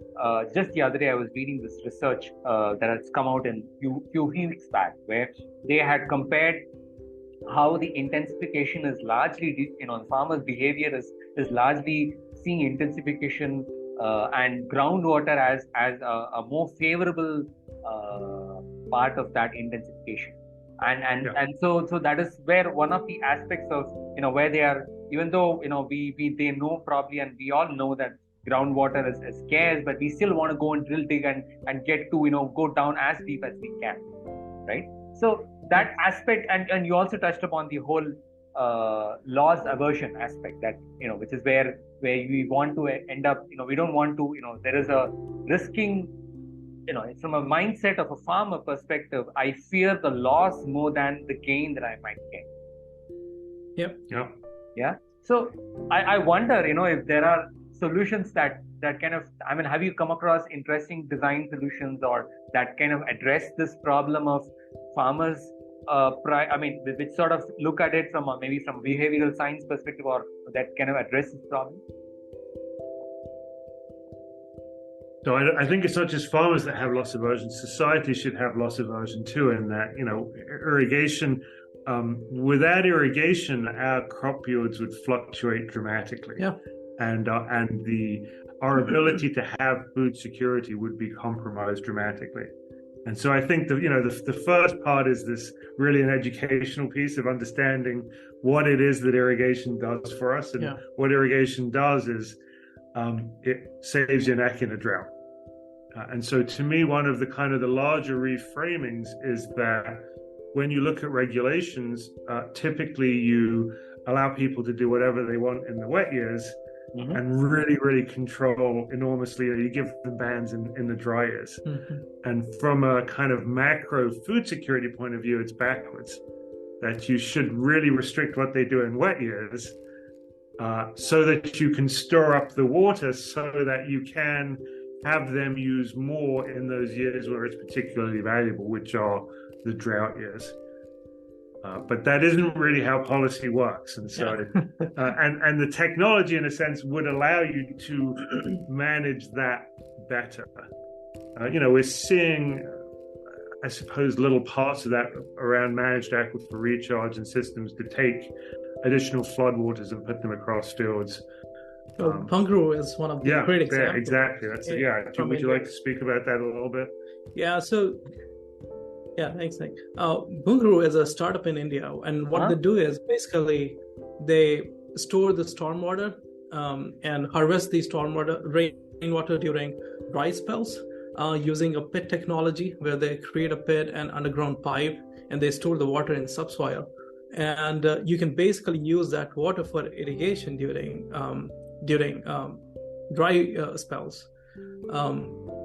just the other day, I was reading this research that has come out in few weeks back, where they had compared how the intensification is largely, the farmers' behavior is largely seeing intensification and groundwater as a more favorable part of that intensification. And so that is where one of the aspects of where they are, even though they know probably, and we all know that groundwater is scarce, but we still want to go and drill dig and get to go down as deep as we can, right? So that aspect, and you also touched upon the whole loss aversion aspect, that which is where we want to end up, we don't want to, there is a risking, from a mindset of a farmer perspective, I fear the loss more than the gain that I might get. Yeah. So I wonder, if there are solutions that kind of, I mean, have you come across interesting design solutions or that kind of address this problem of farmers, which sort of look at it from maybe from behavioral science perspective, or that kind of address this problem? So I think it's not just farmers that have loss aversion. Society should have loss aversion too, in that, irrigation, without irrigation, our crop yields would fluctuate dramatically. Yeah. And our ability to have food security would be compromised dramatically. And so I think the first part is this really an educational piece of understanding what it is that irrigation does for us. And what irrigation does is it saves your neck in a drought. And so to me, one of the kind of the larger reframings is that when you look at regulations, typically you allow people to do whatever they want in the wet years, and really, really control enormously. You give them bans in the dry years. And from a kind of macro food security point of view, it's backwards. That you should really restrict what they do in wet years, so that you can store up the water, so that you can have them use more in those years where it's particularly valuable, which are the drought years. But that isn't really how policy works. And so, and the technology, in a sense, would allow you to manage that better. We're seeing, I suppose, little parts of that around managed aquifer recharge and systems to take additional floodwaters and put them across fields. Bungru is one of the great examples. Yeah, exactly. Would you like to speak about that a little bit? Yeah, so thanks, Nick. Bungru is a startup in India, and what they do is basically they store the stormwater and harvest the stormwater, rainwater during dry spells using a pit technology, where they create a pit and underground pipe, and they store the water in subsoil. And you can basically use that water for irrigation during dry spells.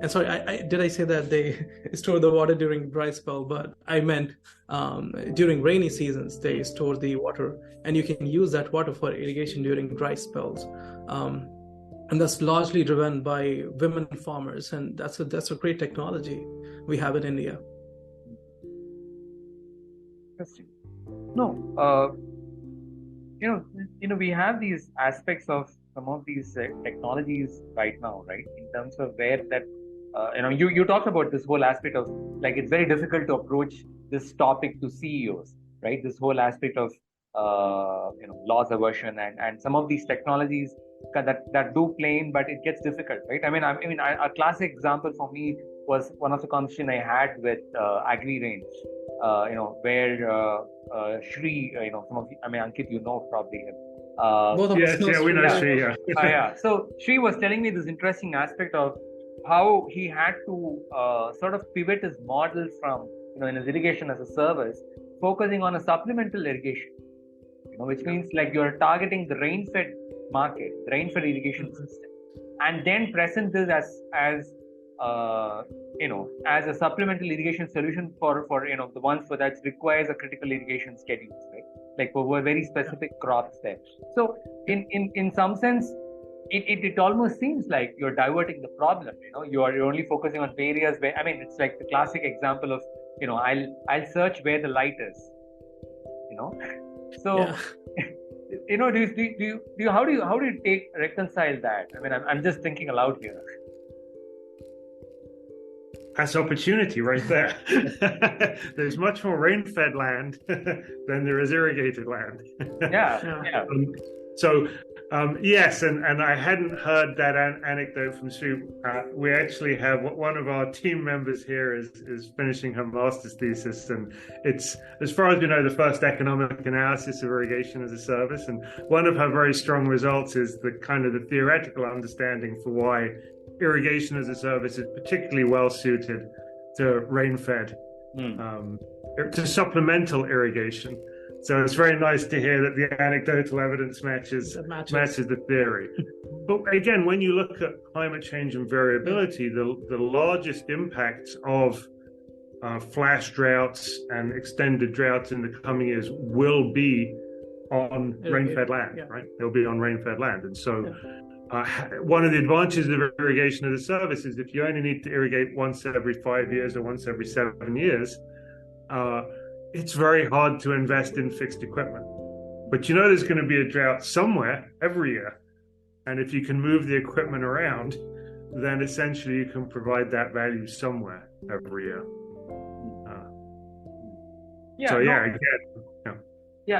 And sorry, did I say that they store the water during dry spell? But I meant during rainy seasons, they store the water, and you can use that water for irrigation during dry spells. And that's largely driven by women farmers, and that's a great technology we have in India. Interesting. No, we have these aspects of some of these technologies right now, right? In terms of where that, you talked about this whole aspect of, like, it's very difficult to approach this topic to CEOs, right? This whole aspect of, loss aversion and some of these technologies that do play in, but it gets difficult, right? I mean, a classic example for me was one of the conversation I had with Agribusiness, where Shri, some of Ankit, probably. We know Shri. So Shri was telling me this interesting aspect of how he had to sort of pivot his model from, in his irrigation as a service, focusing on a supplemental irrigation, which means like you're targeting the rain-fed market, the rain-fed irrigation system, and then present this as a supplemental irrigation solution for the ones for that requires a critical irrigation schedule, right? Like for very specific crops there. So in some sense, it almost seems like you're diverting the problem. You're only focusing on areas where, it's like the classic example of I'll search where the light is. So Yeah. how do you reconcile that? I mean, I'm just thinking aloud here. That's opportunity right there. There's much more rain-fed land than there is irrigated land. Yeah. Yes, and I hadn't heard that anecdote from Sue. We actually have one of our team members here is finishing her master's thesis, and it's, as far as we know, the first economic analysis of irrigation as a service. And one of her very strong results is the theoretical understanding for why irrigation as a service is particularly well suited to rain-fed, to supplemental irrigation. So it's very nice to hear that the anecdotal evidence matches the theory. But again, when you look at climate change and variability, the largest impacts of flash droughts and extended droughts in the coming years will be on rain-fed land, right? They'll be on rain-fed land. And so one of the advantages of irrigation as a service is if you only need to irrigate once every 5 years or once every 7 years, it's very hard to invest in fixed equipment. But there's going to be a drought somewhere every year. And if you can move the equipment around, then essentially you can provide that value somewhere every year.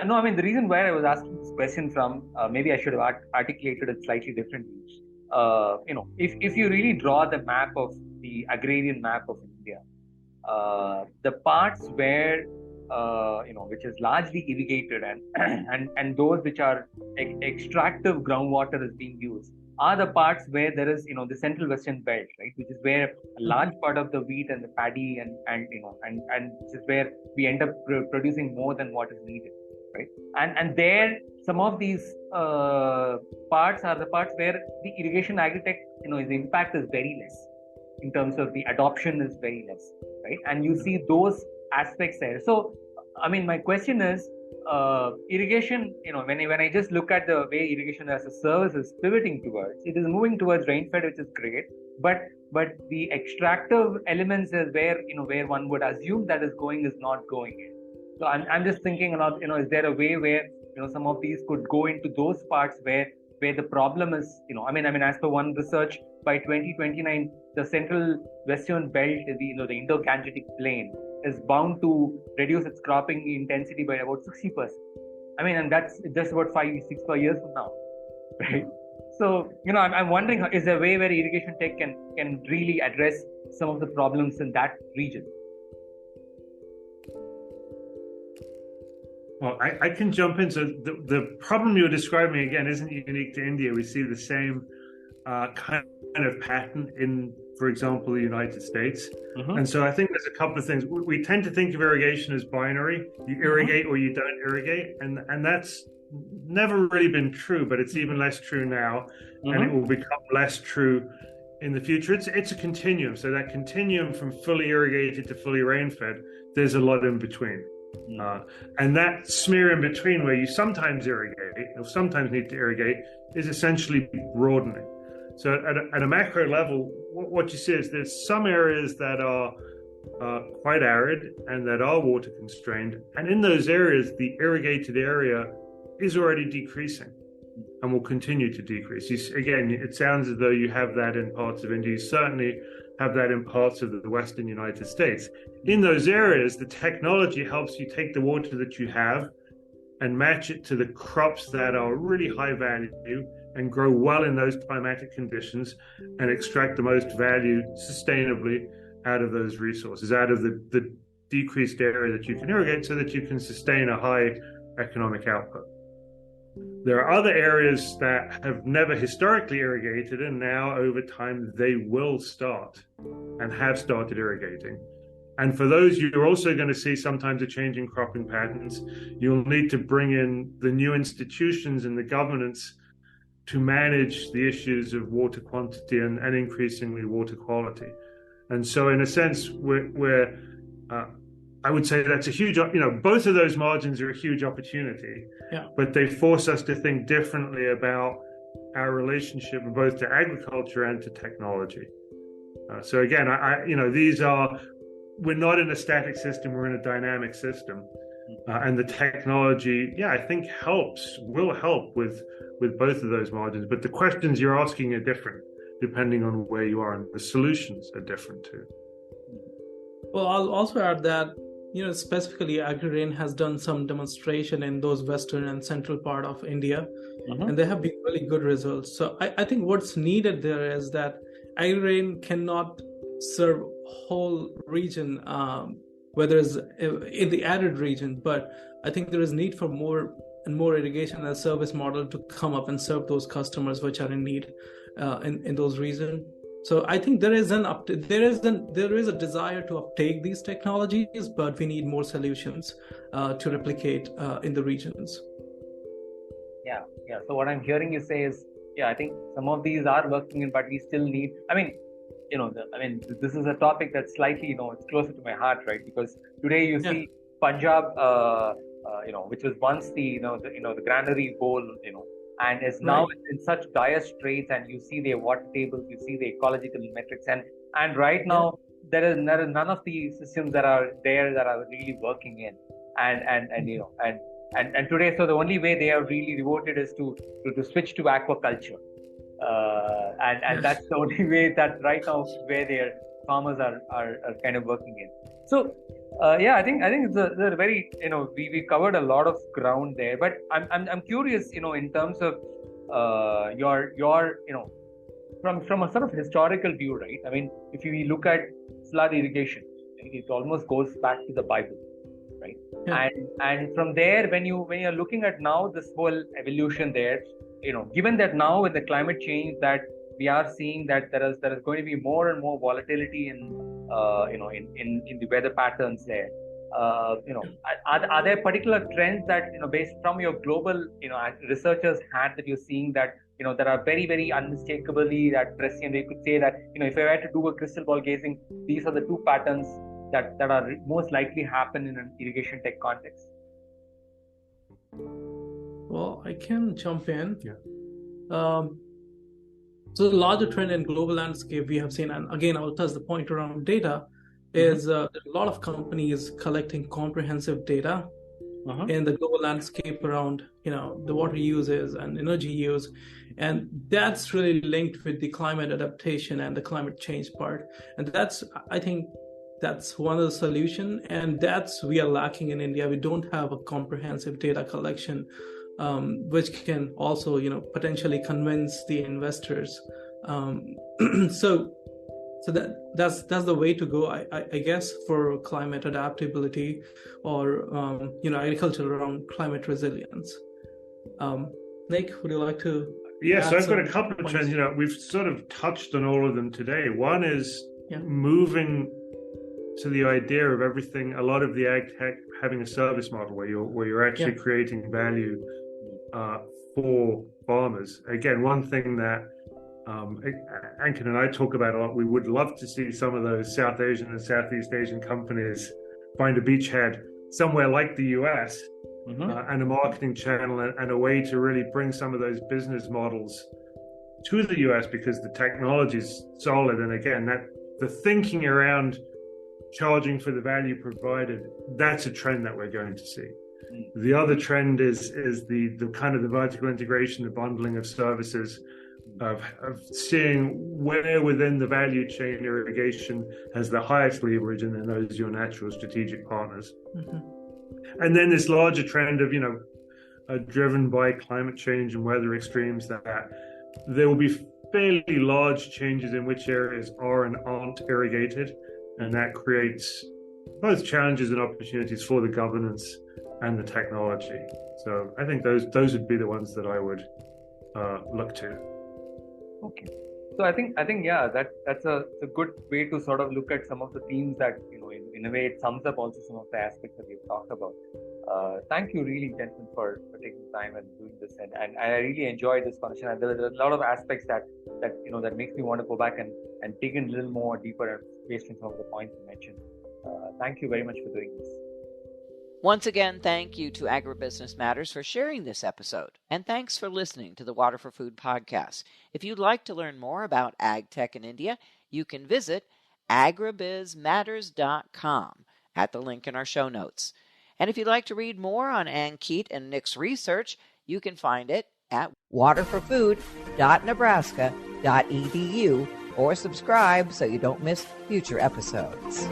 I mean, the reason why I was asking this question from, maybe I should have articulated it slightly differently. If you really draw the map of the agrarian map of India, the parts where which is largely irrigated and those which are extractive groundwater is being used are the parts where there is the central western belt, right, which is where a large part of the wheat and the paddy and which is where we end up producing more than what is needed, right? And there some of these parts are the parts where the irrigation agri-tech, the impact is very less in terms of the adoption is very less, right? And you see those aspects there. So, I mean, my question is, irrigation, when I just look at the way irrigation as a service is pivoting towards, it is moving towards rain-fed, which is great, but the extractive elements is where one would assume that is going is not going in. So I'm just thinking about, is there a way where, some of these could go into those parts where the problem is, I mean, as per one research, by 2029, the central western belt, the Indo-Gangetic plain, is bound to reduce its cropping intensity by about 60%. I mean, and that's just about 5-6 years from now, right? So, I'm wondering, is there a way where irrigation tech can really address some of the problems in that region? Well, I can jump in. So the problem you're describing, again, isn't unique to India. We see the same kind of pattern in, for example, the United States. Mm-hmm. And so I think there's a couple of things. We tend to think of irrigation as binary. You irrigate or you don't irrigate. And that's never really been true, but it's even less true now. Mm-hmm. And it will become less true in the future. It's a continuum. So that continuum from fully irrigated to fully rain-fed, there's a lot in between. And that smear in between where you sometimes irrigate or sometimes need to irrigate is essentially broadening. So at a macro level, what you see is there's some areas that are quite arid and that are water constrained. And in those areas, the irrigated area is already decreasing and will continue to decrease. Again, it sounds as though you have that in parts of India. You certainly have that in parts of the Western United States. In those areas, the technology helps you take the water that you have and match it to the crops that are really high value and grow well in those climatic conditions and extract the most value sustainably out of those resources, out of the decreased area that you can irrigate so that you can sustain a high economic output. There are other areas that have never historically irrigated, and now over time they will start and have started irrigating. And for those, you're also going to see sometimes a change in cropping patterns. You'll need to bring in the new institutions and the governance to manage the issues of water quantity and increasingly water quality. And so in a sense, we're I would say that's a huge, both of those margins are a huge opportunity, but they force us to think differently about our relationship both to agriculture and to technology. So again, these are we're not in a static system, we're in a dynamic system. And the technology, I think will help with both of those margins. But the questions you're asking are different depending on where you are, and the solutions are different too. Well, I'll also add that, specifically Agri has done some demonstration in those western and central part of India, and they have been really good results. So I think what's needed there is that Agri cannot serve whole region, whether it's in the arid region, but I think there is need for more and more irrigation as a service model to come up and serve those customers which are in need in those regions. So I think there is a desire to uptake these technologies, but we need more solutions to replicate in the regions. Yeah. So what I'm hearing you say is, I think some of these are working, but we still need. This is a topic that's slightly, it's closer to my heart, right? Because today you see Punjab, which was once the granary bowl, and is now in such dire straits, and you see the water tables, you see the ecological metrics, and right now there is none of the systems that are there that are really working in, and today, so the only way they are really rewarded is to switch to aquaculture, and that's the only way that right now where their farmers are kind of working in. So I think it's a very, we covered a lot of ground there, but I'm curious, in terms of your from a sort of historical view, right? I mean, if you look at flood irrigation, it almost goes back to the Bible, right? Yeah. And from there, when you're looking at now this whole evolution there, given that now with the climate change that we are seeing that there is going to be more and more volatility in the weather patterns there. Are there particular trends that based from your global researchers had that you're seeing that that are very, very unmistakably that prescient? They could say that if I were to do a crystal ball gazing, these are the two patterns that are most likely happen in an irrigation tech context. Well, I can jump in. So the larger trend in global landscape we have seen, and again, I'll touch the point around data, is a lot of companies collecting comprehensive data in the global landscape around, the water uses and energy use. And that's really linked with the climate adaptation and the climate change part. And I think that's one of the solutions. And we are lacking in India. We don't have a comprehensive data collection, which can also, potentially convince the investors. So that's the way to go, I guess, for climate adaptability or agriculture around climate resilience. Nick, would you like to? Yes, I've got a couple of trends. We've sort of touched on all of them today. One is moving to the idea of everything, a lot of the ag tech having a service model where you're actually creating value for farmers. Again, one thing that Ankit and I talk about a lot, we would love to see some of those South Asian and Southeast Asian companies find a beachhead somewhere like the US and a marketing channel and a way to really bring some of those business models to the US, because the technology is solid. And again, that the thinking around charging for the value provided, that's a trend that we're going to see. The other trend is the kind of the vertical integration, the bundling of services, of seeing where within the value chain irrigation has the highest leverage, and then those are your natural strategic partners. And then this larger trend of, driven by climate change and weather extremes, that there will be fairly large changes in which areas are and aren't irrigated. And that creates both challenges and opportunities for the governance and the technology. So I think those would be the ones that I would look to. Okay. So I think that's a good way to sort of look at some of the themes that, in a way it sums up also some of the aspects that we've talked about. Thank you really, gentlemen, for taking time and doing this. And I really enjoyed this conversation. And there are a lot of aspects that makes me want to go back and dig in a little more deeper based on some of the points you mentioned. Thank you very much for doing this. Once again, thank you to Agribusiness Matters for sharing this episode. And thanks for listening to the Water for Food podcast. If you'd like to learn more about ag tech in India, you can visit agribizmatters.com at the link in our show notes. And if you'd like to read more on Ankit and Nick's research, you can find it at waterforfood.nebraska.edu or subscribe so you don't miss future episodes.